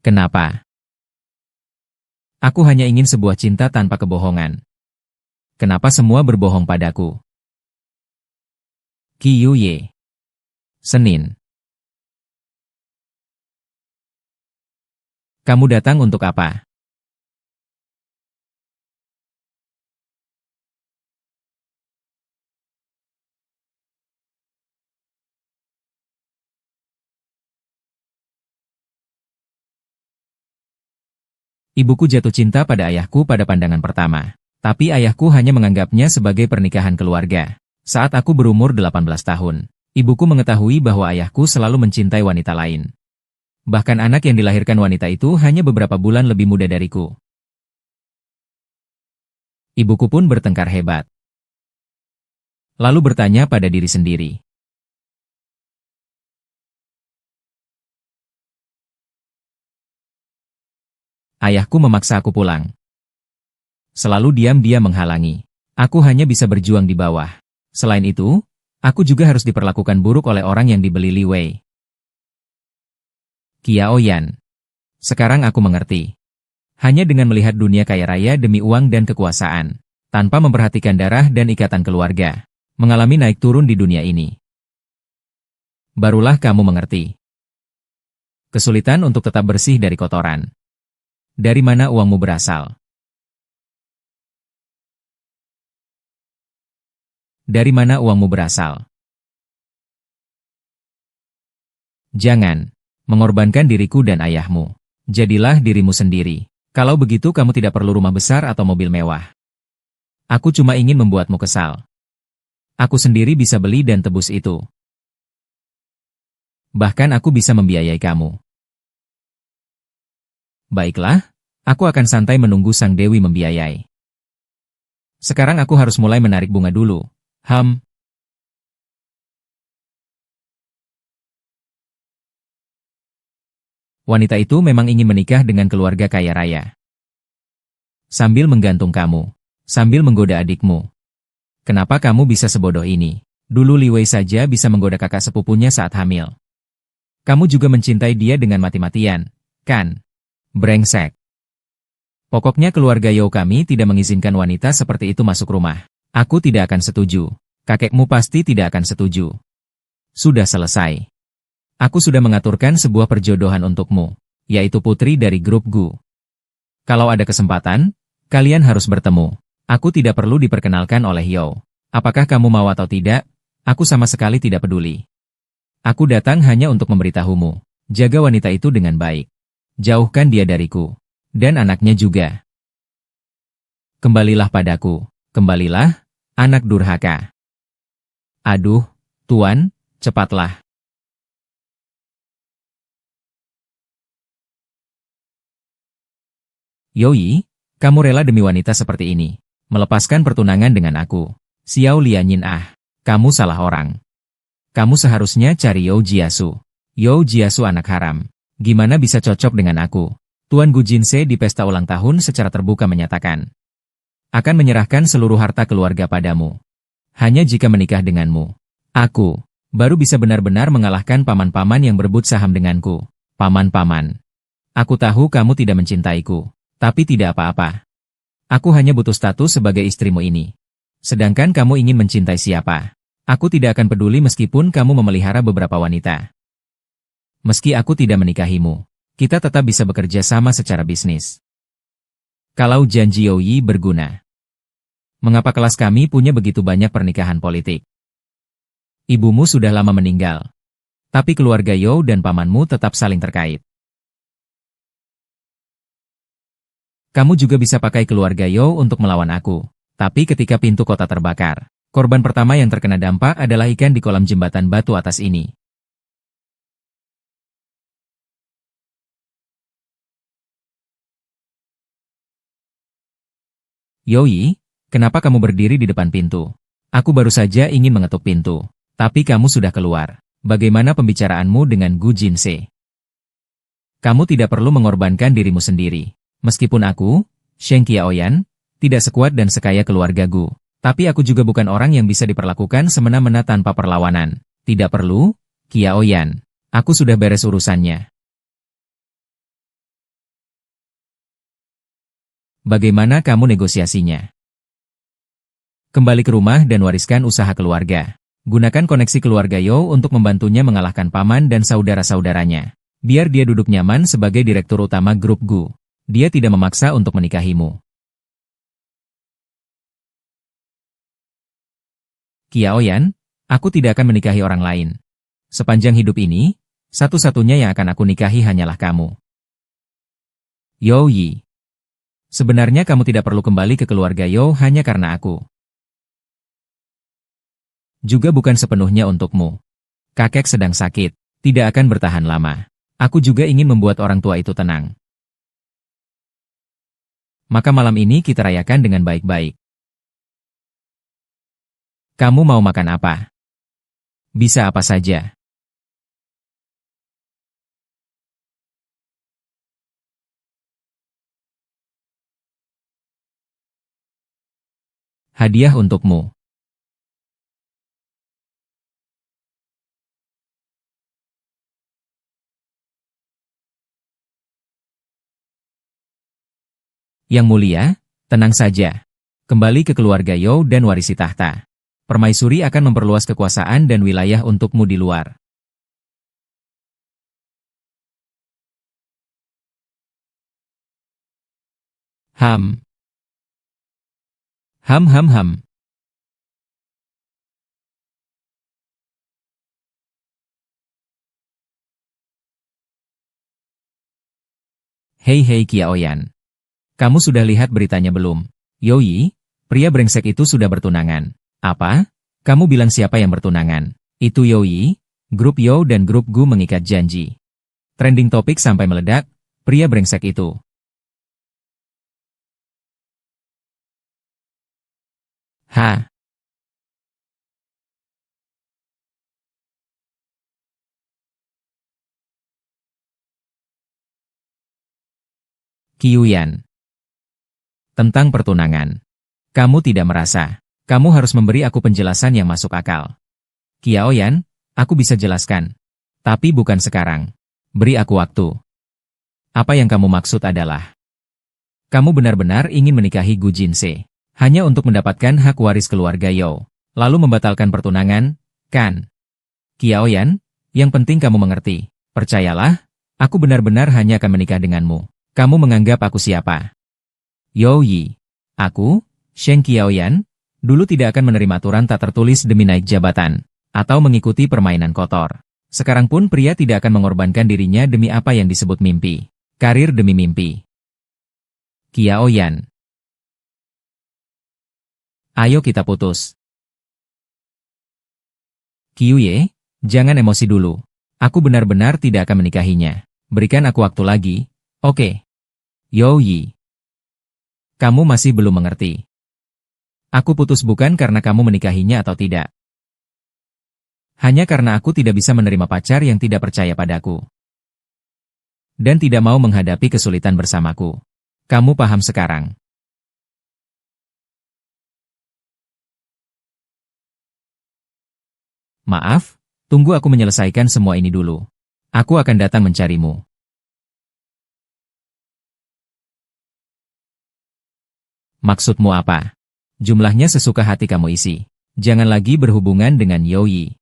Kenapa? Aku hanya ingin sebuah cinta tanpa kebohongan. Kenapa semua berbohong padaku? Qi Yuye. Senin. Kamu datang untuk apa? Ibuku jatuh cinta pada ayahku pada pandangan pertama. Tapi ayahku hanya menganggapnya sebagai pernikahan keluarga. Saat aku berumur 18 tahun, ibuku mengetahui bahwa ayahku selalu mencintai wanita lain. Bahkan anak yang dilahirkan wanita itu hanya beberapa bulan lebih muda dariku. Ibuku pun bertengkar hebat. Lalu bertanya pada diri sendiri. Ayahku memaksa aku pulang. Selalu diam-diam menghalangi. Aku hanya bisa berjuang di bawah. Selain itu, aku juga harus diperlakukan buruk oleh orang yang dibeli Li Wei. Qiaoyan. Sekarang aku mengerti. Hanya dengan melihat dunia kaya raya demi uang dan kekuasaan, tanpa memperhatikan darah dan ikatan keluarga, mengalami naik turun di dunia ini. Barulah kamu mengerti. Kesulitan untuk tetap bersih dari kotoran. Dari mana uangmu berasal? Dari mana uangmu berasal? Jangan mengorbankan diriku dan ayahmu. Jadilah dirimu sendiri. Kalau begitu kamu tidak perlu rumah besar atau mobil mewah. Aku cuma ingin membuatmu kesal. Aku sendiri bisa beli dan tebus itu. Bahkan aku bisa membiayai kamu. Baiklah, aku akan santai menunggu sang dewi membiayai. Sekarang aku harus mulai menarik bunga dulu. Wanita itu memang ingin menikah dengan keluarga kaya raya. Sambil menggantung kamu. Sambil menggoda adikmu. Kenapa kamu bisa sebodoh ini? Dulu Li Wei saja bisa menggoda kakak sepupunya saat hamil. Kamu juga mencintai dia dengan mati-matian, kan? Brengsek. Pokoknya keluarga Yao kami tidak mengizinkan wanita seperti itu masuk rumah. Aku tidak akan setuju. Kakekmu pasti tidak akan setuju. Sudah selesai. Aku sudah mengaturkan sebuah perjodohan untukmu, yaitu putri dari grup Gu. Kalau ada kesempatan, kalian harus bertemu. Aku tidak perlu diperkenalkan oleh Yao. Apakah kamu mau atau tidak, aku sama sekali tidak peduli. Aku datang hanya untuk memberitahumu. Jaga wanita itu dengan baik. Jauhkan dia dariku. Dan anaknya juga. Kembalilah padaku. Kembalilah, anak durhaka. Aduh, Tuan, cepatlah. Yoi, kamu rela demi wanita seperti ini. Melepaskan pertunangan dengan aku. Xiao Lianyin kamu salah orang. Kamu seharusnya cari Yao Jiasu. Yao Jiasu anak haram. Gimana bisa cocok dengan aku? Tuan Gu Jinse di pesta ulang tahun secara terbuka menyatakan. Akan menyerahkan seluruh harta keluarga padamu. Hanya jika menikah denganmu. Aku baru bisa benar-benar mengalahkan paman-paman yang berebut saham denganku. Paman-paman. Aku tahu kamu tidak mencintaiku. Tapi tidak apa-apa. Aku hanya butuh status sebagai istrimu ini. Sedangkan kamu ingin mencintai siapa? Aku tidak akan peduli meskipun kamu memelihara beberapa wanita. Meski aku tidak menikahimu, kita tetap bisa bekerja sama secara bisnis. Kalau janji Youyi berguna. Mengapa kelas kami punya begitu banyak pernikahan politik? Ibumu sudah lama meninggal. Tapi keluarga Yao dan pamanmu tetap saling terkait. Kamu juga bisa pakai keluarga Yao untuk melawan aku. Tapi ketika pintu kota terbakar, korban pertama yang terkena dampak adalah ikan di kolam jembatan batu atas ini. Yoi, kenapa kamu berdiri di depan pintu? Aku baru saja ingin mengetuk pintu, tapi kamu sudah keluar. Bagaimana pembicaraanmu dengan Gu Jinse? Kamu tidak perlu mengorbankan dirimu sendiri. Meskipun aku, Sheng Qiaoyan, tidak sekuat dan sekaya keluarga Gu, tapi aku juga bukan orang yang bisa diperlakukan semena-mena tanpa perlawanan. Tidak perlu, Qiaoyan. Aku sudah beres urusannya. Bagaimana kamu negosiasinya? Kembali ke rumah dan wariskan usaha keluarga. Gunakan koneksi keluarga Yo untuk membantunya mengalahkan paman dan saudara-saudaranya. Biar dia duduk nyaman sebagai direktur utama grup Gu. Dia tidak memaksa untuk menikahimu. Qiaoyan, aku tidak akan menikahi orang lain. Sepanjang hidup ini, satu-satunya yang akan aku nikahi hanyalah kamu. Yo Yi. Sebenarnya kamu tidak perlu kembali ke keluarga Yo hanya karena aku. Juga bukan sepenuhnya untukmu. Kakek sedang sakit, tidak akan bertahan lama. Aku juga ingin membuat orang tua itu tenang. Maka malam ini kita rayakan dengan baik-baik. Kamu mau makan apa? Bisa apa saja. Hadiah untukmu. Yang mulia, tenang saja. Kembali ke keluarga Yo dan warisi tahta. Permaisuri akan memperluas kekuasaan dan wilayah untukmu di luar. Ham. Ham ham ham. Hei hei Qiaoyan. Kamu sudah lihat beritanya belum? Yoi, pria brengsek itu sudah bertunangan. Apa? Kamu bilang siapa yang bertunangan? Itu Yoi, grup Yo dan grup Gu mengikat janji. Trending topik sampai meledak, pria brengsek itu. Ha! Qiuyan. Tentang pertunangan. Kamu tidak merasa. Kamu harus memberi aku penjelasan yang masuk akal. Qiaoyan, aku bisa jelaskan. Tapi bukan sekarang. Beri aku waktu. Apa yang kamu maksud adalah, kamu benar-benar ingin menikahi Gu Jinse. Hanya untuk mendapatkan hak waris keluarga Yo. Lalu membatalkan pertunangan, kan? Qiaoyan, yang penting kamu mengerti. Percayalah, aku benar-benar hanya akan menikah denganmu. Kamu menganggap aku siapa? Yo Yi. Aku, Sheng Qiaoyan, dulu tidak akan menerima aturan tak tertulis demi naik jabatan, atau mengikuti permainan kotor. Sekarang pun pria tidak akan mengorbankan dirinya demi apa yang disebut mimpi. Karir demi mimpi. Qiaoyan. Ayo kita putus. Qiuye, jangan emosi dulu. Aku benar-benar tidak akan menikahinya. Berikan aku waktu lagi, oke? Yo Yi. Kamu masih belum mengerti. Aku putus bukan karena kamu menikahinya atau tidak. Hanya karena aku tidak bisa menerima pacar yang tidak percaya padaku. Dan tidak mau menghadapi kesulitan bersamaku. Kamu paham sekarang? Maaf, tunggu aku menyelesaikan semua ini dulu. Aku akan datang mencarimu. Maksudmu apa? Jumlahnya sesuka hati kamu isi. Jangan lagi berhubungan dengan Yo Yi.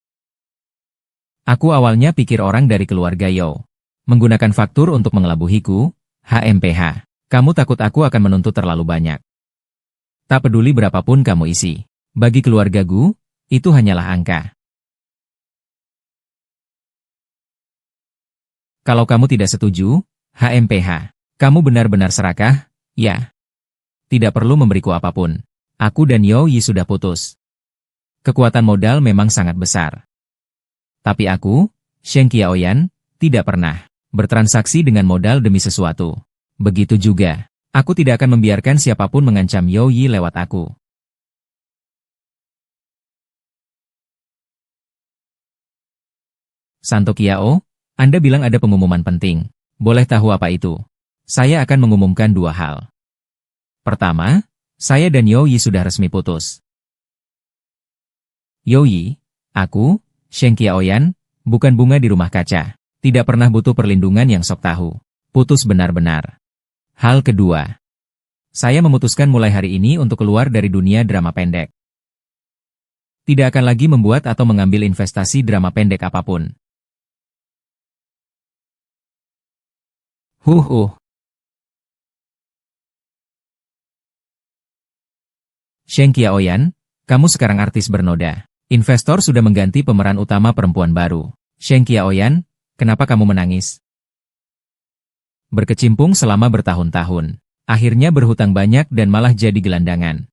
Aku awalnya pikir orang dari keluarga Yo. Menggunakan faktur untuk mengelabuhiku, HMPH. Kamu takut aku akan menuntut terlalu banyak. Tak peduli berapapun kamu isi. Bagi keluarga Gu, itu hanyalah angka. Kalau kamu tidak setuju, HMPH, kamu benar-benar serakah, ya. Tidak perlu memberiku apapun. Aku dan Yo Yi sudah putus. Kekuatan modal memang sangat besar. Tapi aku, Sheng Qiaoyan, tidak pernah bertransaksi dengan modal demi sesuatu. Begitu juga, Aku tidak akan membiarkan siapapun mengancam Youyi lewat aku. Santo Kiao, Anda bilang ada pengumuman penting. Boleh tahu apa itu? Saya akan mengumumkan dua hal. Pertama, saya dan Youyi sudah resmi putus. Youyi, aku, Sheng Qiaoyan, bukan bunga di rumah kaca. Tidak pernah butuh perlindungan yang sok tahu. Putus benar-benar. Hal kedua, saya memutuskan mulai hari ini untuk keluar dari dunia drama pendek. Tidak akan lagi membuat atau mengambil investasi drama pendek apapun. Sheng Qiaoyan, kamu sekarang artis bernoda. Investor sudah mengganti pemeran utama perempuan baru. Sheng Qiaoyan, kenapa kamu menangis? Berkecimpung selama bertahun-tahun. Akhirnya berhutang banyak dan malah jadi gelandangan.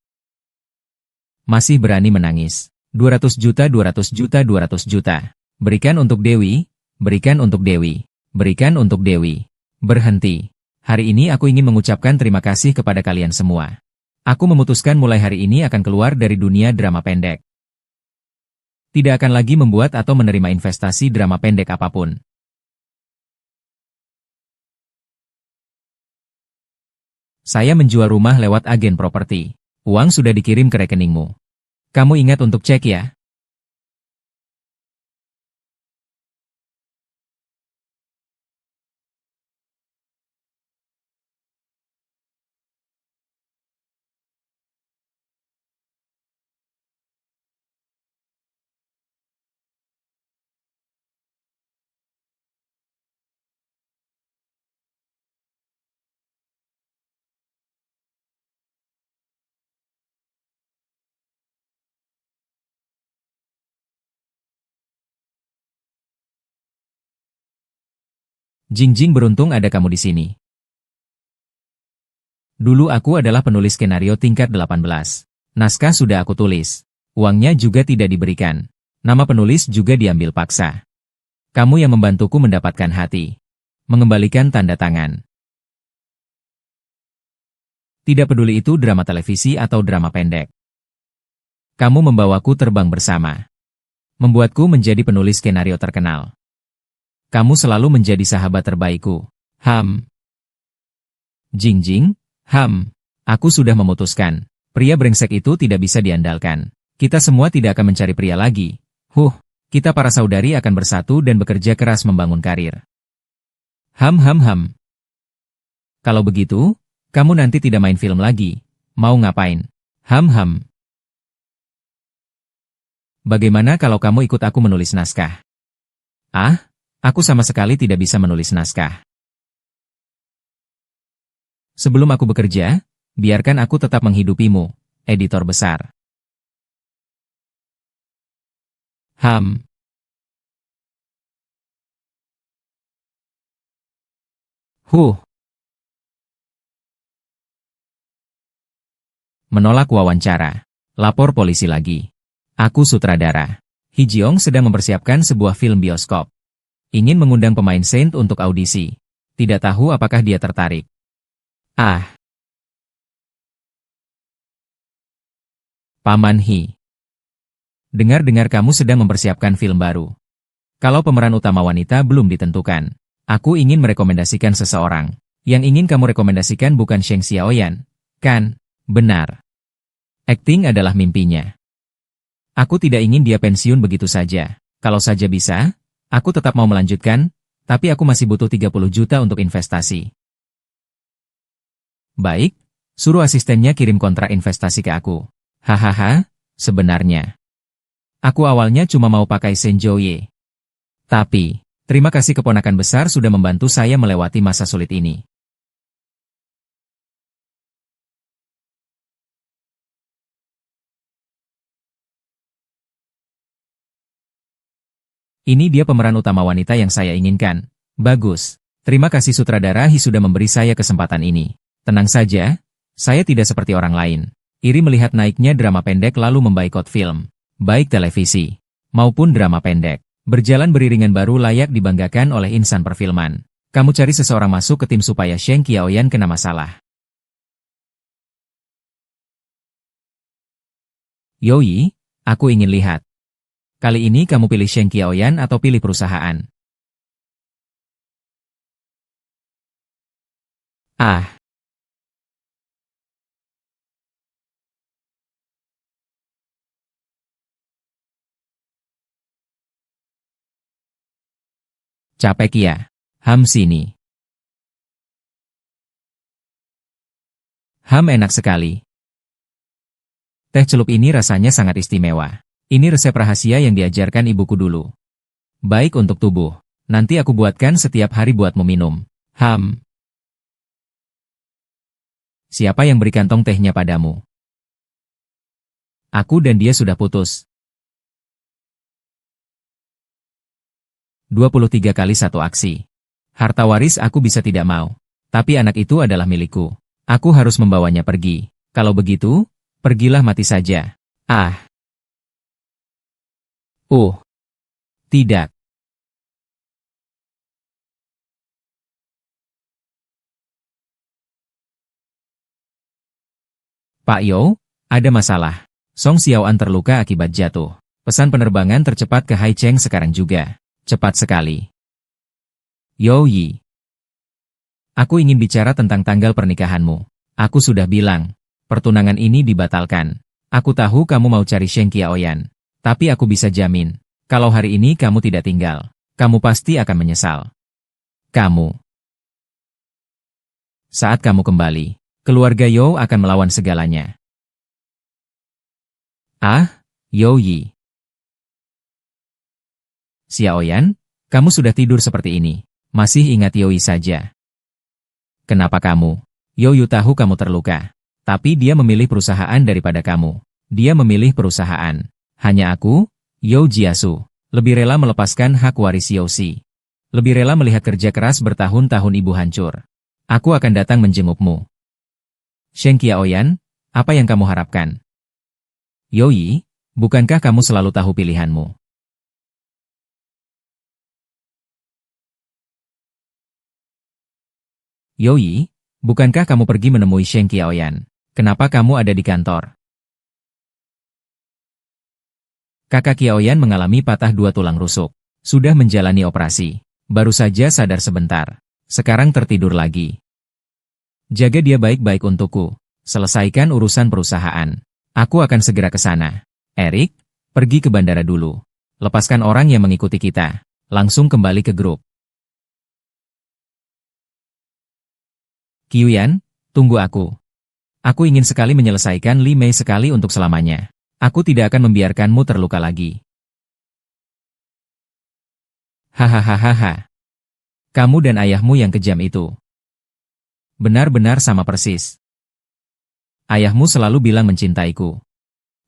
Masih berani menangis. 200 juta, 200 juta, 200 juta. Berikan untuk Dewi, berikan untuk Dewi, berikan untuk Dewi. Berhenti. Hari ini aku ingin mengucapkan terima kasih kepada kalian semua. Aku memutuskan mulai hari ini akan keluar dari dunia drama pendek. Tidak akan lagi membuat atau menerima investasi drama pendek apapun. Saya menjual rumah lewat agen properti. Uang sudah dikirim ke rekeningmu. Kamu ingat untuk cek ya? Jingjing beruntung ada kamu di sini. Dulu aku adalah penulis skenario tingkat 18. Naskah sudah aku tulis. Uangnya juga tidak diberikan. Nama penulis juga diambil paksa. Kamu yang membantuku mendapatkan hati. Mengembalikan tanda tangan. Tidak peduli itu drama televisi atau drama pendek. Kamu membawaku terbang bersama. Membuatku menjadi penulis skenario terkenal. Kamu selalu menjadi sahabat terbaikku. Jingjing, aku sudah memutuskan. Pria brengsek itu tidak bisa diandalkan. Kita semua tidak akan mencari pria lagi. Kita para saudari akan bersatu dan bekerja keras membangun karir. Kalau begitu, kamu nanti tidak main film lagi. Mau ngapain? Bagaimana kalau kamu ikut aku menulis naskah? Aku sama sekali tidak bisa menulis naskah. Sebelum aku bekerja, biarkan aku tetap menghidupimu, editor besar. Menolak wawancara. Lapor polisi lagi. Aku sutradara. Hijiong sedang mempersiapkan sebuah film bioskop. Ingin mengundang pemain Saint untuk audisi. Tidak tahu apakah dia tertarik. Paman Hi. Dengar-dengar kamu sedang mempersiapkan film baru. Kalau pemeran utama wanita belum ditentukan, aku ingin merekomendasikan seseorang. Yang ingin kamu rekomendasikan bukan Sheng Xiaoyan, kan? Benar. Akting adalah mimpinya. Aku tidak ingin dia pensiun begitu saja. Kalau saja bisa, aku tetap mau melanjutkan, tapi aku masih butuh 30 juta untuk investasi. Baik, suruh asistennya kirim kontrak investasi ke aku. Sebenarnya. Aku awalnya cuma mau pakai Senjoye. Tapi, terima kasih keponakan besar sudah membantu saya melewati masa sulit ini. Ini dia pemeran utama wanita yang saya inginkan. Bagus. Terima kasih sutradara Hi sudah memberi saya kesempatan ini. Tenang saja, saya tidak seperti orang lain. Iri melihat naiknya drama pendek lalu memboikot film. Baik televisi, maupun drama pendek. Berjalan beriringan baru layak dibanggakan oleh insan perfilman. Kamu cari seseorang masuk ke tim supaya Sheng Qiaoyan kena masalah. Youyi, aku ingin lihat. Kali ini kamu pilih Sheng Qiaoyan atau pilih perusahaan? Ah, capek ya. Sini. Enak sekali. Teh celup ini rasanya sangat istimewa. Ini resep rahasia yang diajarkan ibuku dulu. Baik untuk tubuh. Nanti aku buatkan setiap hari buatmu minum. Siapa yang beri kantong tehnya padamu? Aku dan dia sudah putus. 23 kali satu aksi. Harta waris aku bisa tidak mau. Tapi anak itu adalah milikku. Aku harus membawanya pergi. Kalau begitu, pergilah mati saja. Ah, tidak. Pak Yo, ada masalah. Song Xiaoan terluka akibat jatuh. Pesan penerbangan tercepat ke Haicheng sekarang juga. Cepat sekali. Yo Yi. Aku ingin bicara tentang tanggal pernikahanmu. Aku sudah bilang, pertunangan ini dibatalkan. Aku tahu kamu mau cari Sheng Qiaoyan. Tapi aku bisa jamin, kalau hari ini kamu tidak tinggal, kamu pasti akan menyesal. Kamu. Saat kamu kembali, keluarga Yo akan melawan segalanya. Ah, Yo Yi. Xiaoyan, kamu sudah tidur seperti ini. Masih ingat Yo Yi saja. Kenapa kamu? Yo Yu tahu kamu terluka. Tapi dia memilih perusahaan daripada kamu. Dia memilih perusahaan. Hanya aku, Yo Jiasu, lebih rela melepaskan hak waris Yo Si. Lebih rela melihat kerja keras bertahun-tahun ibu hancur. Aku akan datang menjengukmu. Sheng Qiaoyan, apa yang kamu harapkan? Yo Yi, bukankah kamu selalu tahu pilihanmu? Yo Yi, bukankah kamu pergi menemui Sheng Qiaoyan? Kenapa kamu ada di kantor? Kakak Qiaoyan mengalami patah dua tulang rusuk. Sudah menjalani operasi. Baru saja sadar sebentar. Sekarang tertidur lagi. Jaga dia baik-baik untukku. Selesaikan urusan perusahaan. Aku akan segera ke sana. Erik, pergi ke bandara dulu. Lepaskan orang yang mengikuti kita. Langsung kembali ke grup. Qiuyan, tunggu aku. Aku ingin sekali menyelesaikan Li Mei sekali untuk selamanya. Aku tidak akan membiarkanmu terluka lagi. Hahaha. Kamu dan ayahmu yang kejam itu. Benar-benar sama persis. Ayahmu selalu bilang mencintaiku.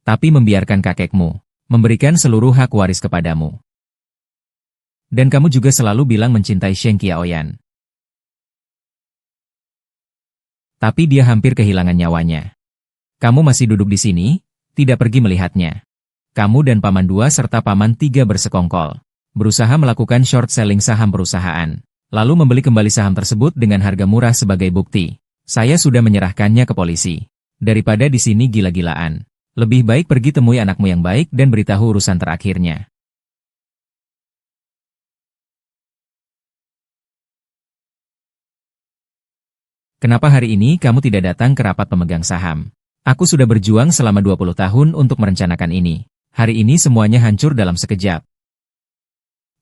Tapi membiarkan kakekmu memberikan seluruh hak waris kepadamu. Dan kamu juga selalu bilang mencintai Sheng Qiaoyan. Tapi dia hampir kehilangan nyawanya. Kamu masih duduk di sini, tidak pergi melihatnya. Kamu dan Paman 2 serta Paman 3 bersekongkol. Berusaha melakukan short selling saham perusahaan. Lalu membeli kembali saham tersebut dengan harga murah sebagai bukti. Saya sudah menyerahkannya ke polisi. Daripada di sini gila-gilaan. Lebih baik pergi temui anakmu yang baik dan beritahu urusan terakhirnya. Kenapa hari ini kamu tidak datang ke rapat pemegang saham? Aku sudah berjuang selama 20 tahun untuk merencanakan ini. Hari ini semuanya hancur dalam sekejap.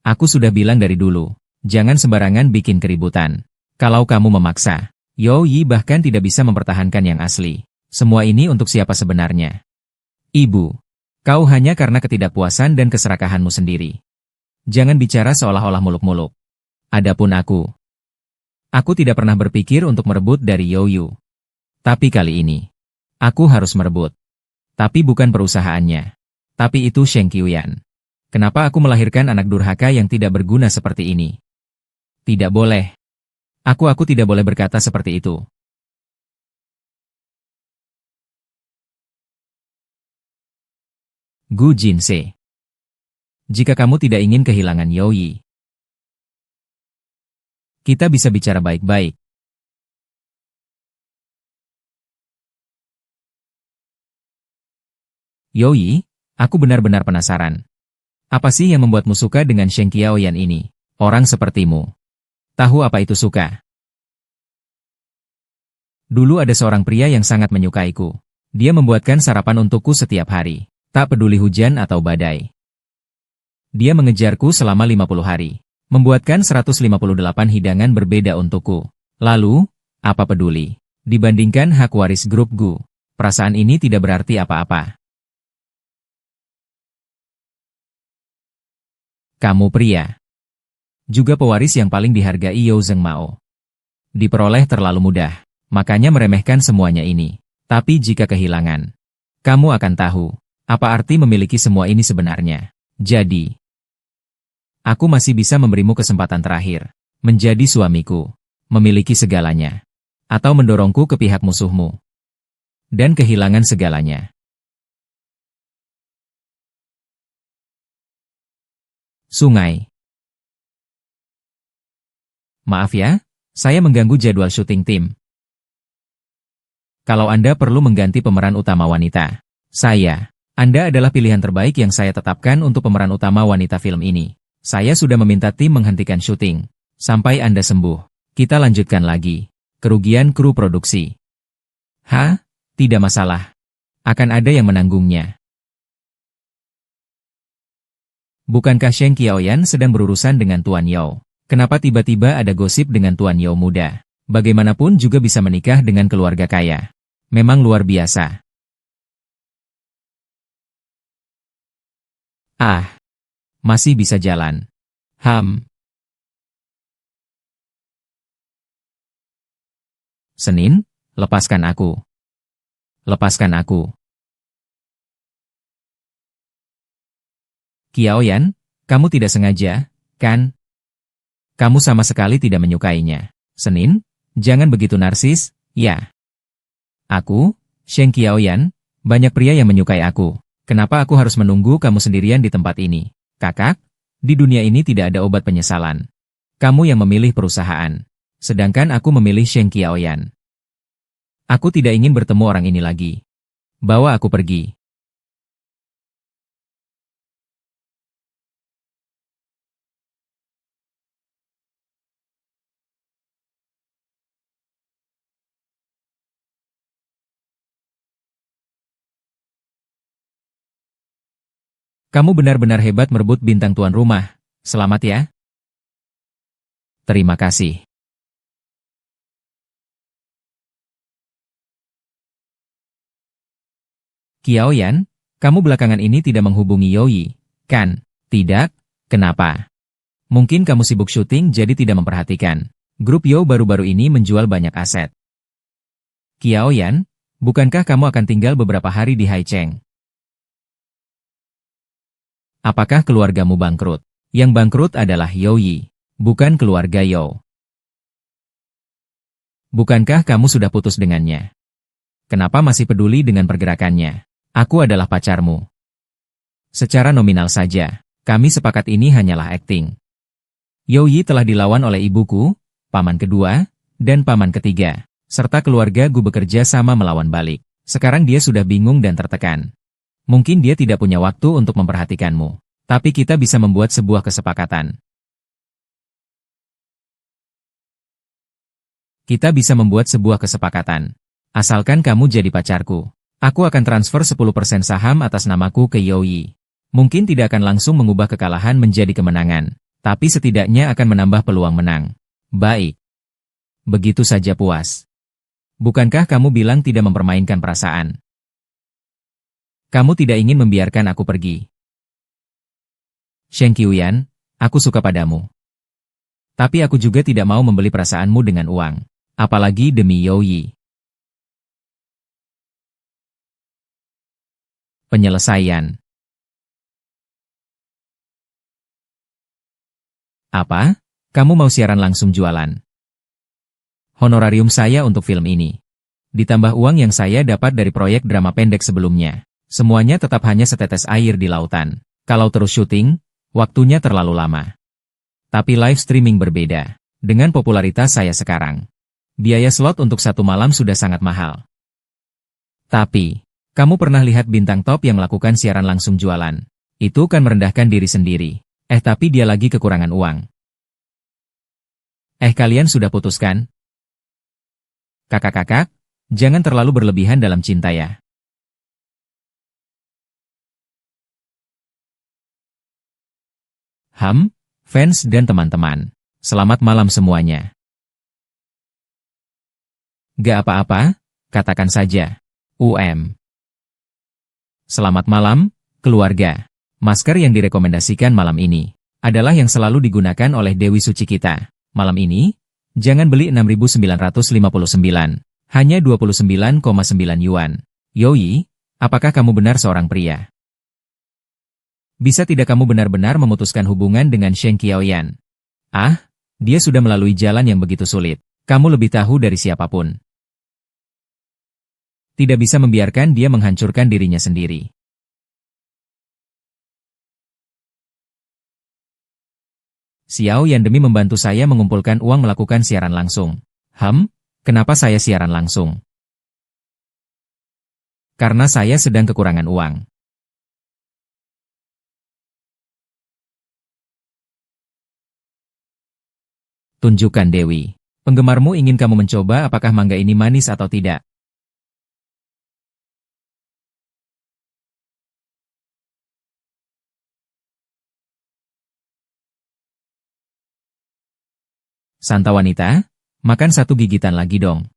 Aku sudah bilang dari dulu, jangan sembarangan bikin keributan. Kalau kamu memaksa, Yo Yi bahkan tidak bisa mempertahankan yang asli. Semua ini untuk siapa sebenarnya? Ibu, kau hanya karena ketidakpuasan dan keserakahanmu sendiri. Jangan bicara seolah-olah muluk-muluk. Adapun aku tidak pernah berpikir untuk merebut dari Yo Yu. Tapi kali ini, aku harus merebut. Tapi bukan perusahaannya. Tapi itu Sheng Qiaoyan. Kenapa aku melahirkan anak durhaka yang tidak berguna seperti ini? Tidak boleh. Aku tidak boleh berkata seperti itu. Gu Jinse. Jika kamu tidak ingin kehilangan Yo Yi, kita bisa bicara baik-baik. Yoi, aku benar-benar penasaran. Apa sih yang membuatmu suka dengan Sheng Qiaoyan ini? Orang sepertimu. Tahu apa itu suka? Dulu ada seorang pria yang sangat menyukaiku. Dia membuatkan sarapan untukku setiap hari. Tak peduli hujan atau badai. Dia mengejarku selama 50 hari. Membuatkan 158 hidangan berbeda untukku. Lalu, apa peduli? Dibandingkan hak waris grup Gu, perasaan ini tidak berarti apa-apa. Kamu pria. Juga pewaris yang paling dihargai You Zheng Mao. Diperoleh terlalu mudah, makanya meremehkan semuanya ini. Tapi jika kehilangan, kamu akan tahu, apa arti memiliki semua ini sebenarnya. Jadi, aku masih bisa memberimu kesempatan terakhir, menjadi suamiku, memiliki segalanya, atau mendorongku ke pihak musuhmu, dan kehilangan segalanya. Sungai. Maaf ya, saya mengganggu jadwal syuting tim. Kalau Anda perlu mengganti pemeran utama wanita, Anda adalah pilihan terbaik yang saya tetapkan untuk pemeran utama wanita film ini. Saya sudah meminta tim menghentikan syuting. Sampai Anda sembuh, kita lanjutkan lagi. Kerugian kru produksi. Tidak masalah. Akan ada yang menanggungnya. Bukankah Sheng Qiaoyan sedang berurusan dengan Tuan Yao? Kenapa tiba-tiba ada gosip dengan Tuan Yao muda? Bagaimanapun juga bisa menikah dengan keluarga kaya. Memang luar biasa. Masih bisa jalan. Senin, lepaskan aku. Lepaskan aku. Qiaoyan, kamu tidak sengaja, kan? Kamu sama sekali tidak menyukainya. Senin, jangan begitu narsis, ya. Aku, Sheng Qiaoyan, banyak pria yang menyukai aku. Kenapa aku harus menunggu kamu sendirian di tempat ini? Kakak, di dunia ini tidak ada obat penyesalan. Kamu yang memilih perusahaan. Sedangkan aku memilih Sheng Qiaoyan. Aku tidak ingin bertemu orang ini lagi. Bawa aku pergi. Kamu benar-benar hebat merebut bintang tuan rumah. Selamat ya. Terima kasih. Qiaoyan, kamu belakangan ini tidak menghubungi Youyi, kan? Tidak? Kenapa? Mungkin kamu sibuk syuting jadi tidak memperhatikan. Grup You baru-baru ini menjual banyak aset. Qiaoyan, bukankah kamu akan tinggal beberapa hari di Haicheng? Apakah keluargamu bangkrut? Yang bangkrut adalah Youyi, bukan keluarga You. Bukankah kamu sudah putus dengannya? Kenapa masih peduli dengan pergerakannya? Aku adalah pacarmu. Secara nominal saja, kami sepakat ini hanyalah akting. Youyi telah dilawan oleh ibuku, paman kedua, dan paman ketiga, serta keluarga Gu bekerja sama melawan balik. Sekarang dia sudah bingung dan tertekan. Mungkin dia tidak punya waktu untuk memperhatikanmu, tapi kita bisa membuat sebuah kesepakatan. Kita bisa membuat sebuah kesepakatan. Asalkan kamu jadi pacarku, aku akan transfer 10% saham atas namaku ke Youyi. Mungkin tidak akan langsung mengubah kekalahan menjadi kemenangan, tapi setidaknya akan menambah peluang menang. Baik. Begitu saja puas. Bukankah kamu bilang tidak mempermainkan perasaan? Kamu tidak ingin membiarkan aku pergi. Sheng Qiaoyan, aku suka padamu. Tapi aku juga tidak mau membeli perasaanmu dengan uang, apalagi demi Youyi. Penyelesaian. Apa? Kamu mau siaran langsung jualan? Honorarium saya untuk film ini. Ditambah uang yang saya dapat dari proyek drama pendek sebelumnya. Semuanya tetap hanya setetes air di lautan. Kalau terus syuting, waktunya terlalu lama. Tapi live streaming berbeda. Dengan popularitas saya sekarang, biaya slot untuk satu malam sudah sangat mahal. Tapi, Kamu pernah lihat bintang top yang melakukan siaran langsung jualan? Itu kan merendahkan diri sendiri. Tapi dia lagi kekurangan uang. Kalian sudah putuskan? Kakak-kakak, jangan terlalu berlebihan dalam cinta ya. Fans dan teman-teman. Selamat malam semuanya. Gak apa-apa, katakan saja. Selamat malam, keluarga. Masker yang direkomendasikan malam ini adalah yang selalu digunakan oleh Dewi Suci kita. Malam ini, jangan beli 6.959, hanya 29,9 yuan. Yoi, apakah kamu benar seorang pria? Bisa tidak kamu benar-benar memutuskan hubungan dengan Sheng Qiaoyan? Dia sudah melalui jalan yang begitu sulit. Kamu lebih tahu dari siapapun. Tidak bisa membiarkan dia menghancurkan dirinya sendiri. Xiao Yan demi membantu saya mengumpulkan uang melakukan siaran langsung. Kenapa saya siaran langsung? Karena saya sedang kekurangan uang. Tunjukkan Dewi. Penggemarmu ingin kamu mencoba apakah mangga ini manis atau tidak. Santa wanita, makan satu gigitan lagi dong.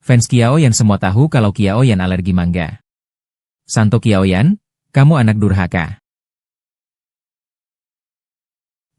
Fans Qiaoyan semua tahu kalau Qiaoyan alergi mangga. Santo Qiaoyan, kamu anak durhaka.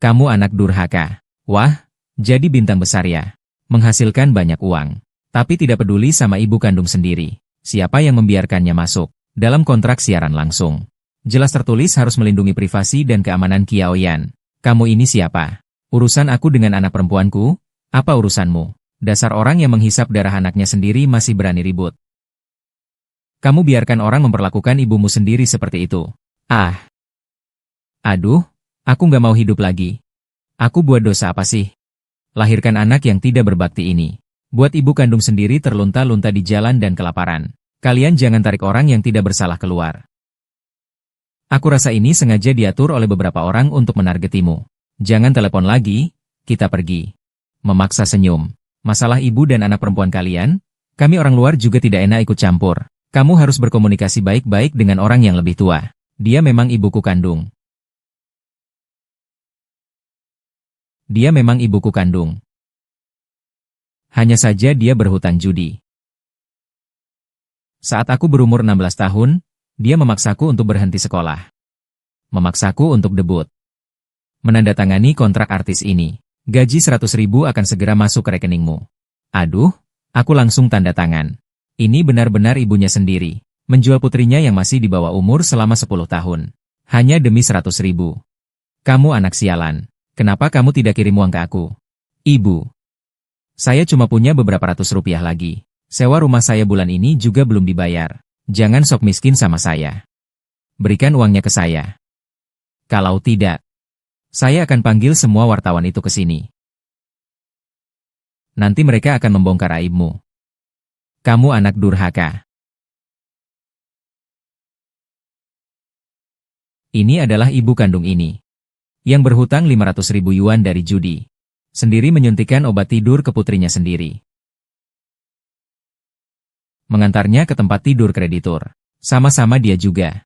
Kamu anak durhaka. Wah, jadi bintang besar ya. Menghasilkan banyak uang. Tapi tidak peduli sama ibu kandung sendiri. Siapa yang membiarkannya masuk dalam kontrak siaran langsung? Jelas tertulis harus melindungi privasi dan keamanan Qiaoyan. Kamu ini siapa? Urusan aku dengan anak perempuanku? Apa urusanmu? Dasar orang yang menghisap darah anaknya sendiri masih berani ribut. Kamu biarkan orang memperlakukan ibumu sendiri seperti itu. Aduh, aku nggak mau hidup lagi. Aku buat dosa apa sih? Lahirkan anak yang tidak berbakti ini. Buat ibu kandung sendiri terlunta-lunta di jalan dan kelaparan. Kalian jangan tarik orang yang tidak bersalah keluar. Aku rasa ini sengaja diatur oleh beberapa orang untuk menargetimu. Jangan telepon lagi, kita pergi. Memaksa senyum. Masalah ibu dan anak perempuan kalian, kami orang luar juga tidak enak ikut campur. Kamu harus berkomunikasi baik-baik dengan orang yang lebih tua. Dia memang ibuku kandung. Dia memang ibuku kandung. Hanya saja dia berhutang judi. Saat aku berumur 16 tahun, dia memaksaku untuk berhenti sekolah. Memaksaku untuk debut. Menandatangani kontrak artis ini. Gaji 100.000 akan segera masuk ke rekeningmu. Aduh, aku langsung tanda tangan. Ini benar-benar ibunya sendiri. Menjual putrinya yang masih di bawah umur selama 10 tahun. Hanya demi 100.000. Kamu anak sialan. Kenapa kamu tidak kirim uang ke aku? Ibu. Saya cuma punya beberapa ratus rupiah lagi. Sewa rumah saya bulan ini juga belum dibayar. Jangan sok miskin sama saya. Berikan uangnya ke saya. Kalau tidak, saya akan panggil semua wartawan itu ke sini. Nanti mereka akan membongkar aibmu. Kamu anak durhaka. Ini adalah ibu kandung ini. Yang berhutang 500.000 yuan dari judi. Sendiri menyuntikkan obat tidur ke putrinya sendiri. Mengantarnya ke tempat tidur kreditur. Sama-sama dia juga.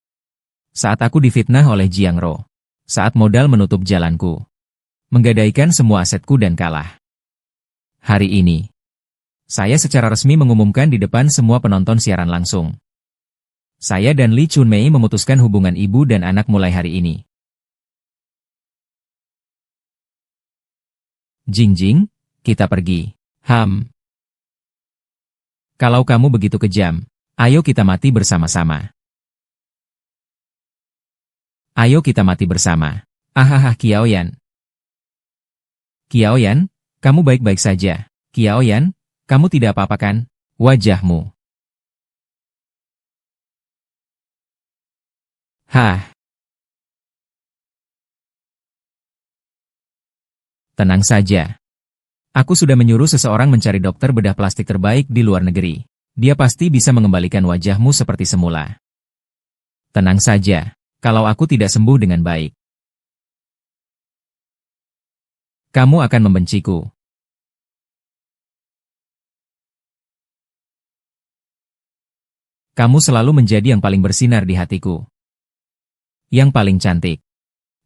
Saat aku difitnah oleh Jiang Ro. Saat modal menutup jalanku. Menggadaikan semua asetku dan kalah. Hari ini, saya secara resmi mengumumkan di depan semua penonton siaran langsung. Saya dan Li Chunmei memutuskan hubungan ibu dan anak mulai hari ini. Jing, kita pergi. Kalau kamu begitu kejam, ayo kita mati bersama-sama. Ayo kita mati bersama. Qiaoyan. Qiaoyan, kamu baik-baik saja. Qiaoyan, kamu tidak apa-apa kan? Wajahmu. Tenang saja. Aku sudah menyuruh seseorang mencari dokter bedah plastik terbaik di luar negeri. Dia pasti bisa mengembalikan wajahmu seperti semula. Tenang saja, kalau aku tidak sembuh dengan baik, kamu akan membenciku. Kamu selalu menjadi yang paling bersinar di hatiku. Yang paling cantik.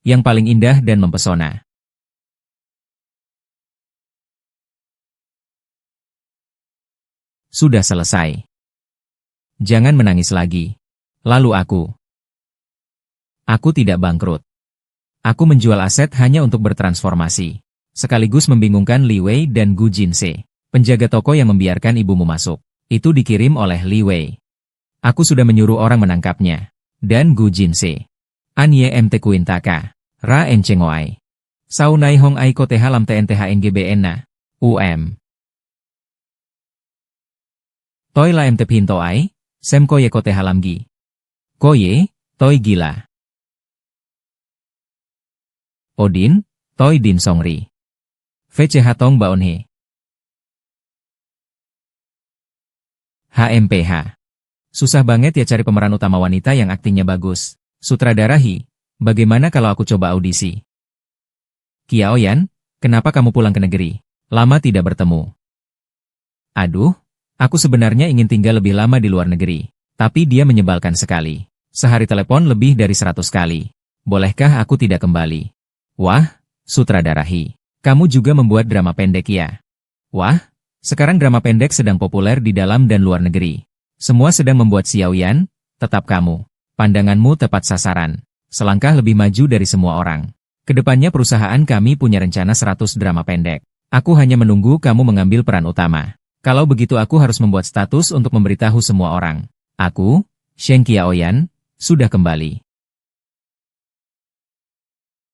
Yang paling indah dan mempesona. Sudah selesai. Jangan menangis lagi. Lalu aku tidak bangkrut. Aku menjual aset hanya untuk bertransformasi. Sekaligus membingungkan Li Wei dan Gu Jinse, penjaga toko yang membiarkan ibumu masuk. Itu dikirim oleh Li Wei. Aku sudah menyuruh orang menangkapnya. Dan Gu Jinse. An Ye Mt Kuintaka. Ra En Chengoai. Sau Nai Hong Ai Ko TH Lam TNTH NGBN Na. Toi La Mt Pinto Ai. Sem Koye Ko TH Lam Gi. Koye, Toi Gila. Odin, Toi Din Songri. VC Hatong Baonhe. HMPH. Susah banget ya cari pemeran utama wanita yang aktingnya bagus. Sutradara Hi, bagaimana kalau aku coba audisi? Kiaoyan, kenapa kamu pulang ke negeri? Lama tidak bertemu. Aduh, aku sebenarnya ingin tinggal lebih lama di luar negeri. Tapi dia menyebalkan sekali. Sehari telepon lebih dari 100 kali. Bolehkah aku tidak kembali? Wah, Sutradara Hi, kamu juga membuat drama pendek ya? Wah, sekarang drama pendek sedang populer di dalam dan luar negeri. Semua sedang membuat Xiaoyan, tetap kamu. Pandanganmu tepat sasaran. Selangkah lebih maju dari semua orang. Kedepannya perusahaan kami punya rencana 100 drama pendek. Aku hanya menunggu kamu mengambil peran utama. Kalau begitu aku harus membuat status untuk memberitahu semua orang. Aku, Sheng Qiaoyan, sudah kembali.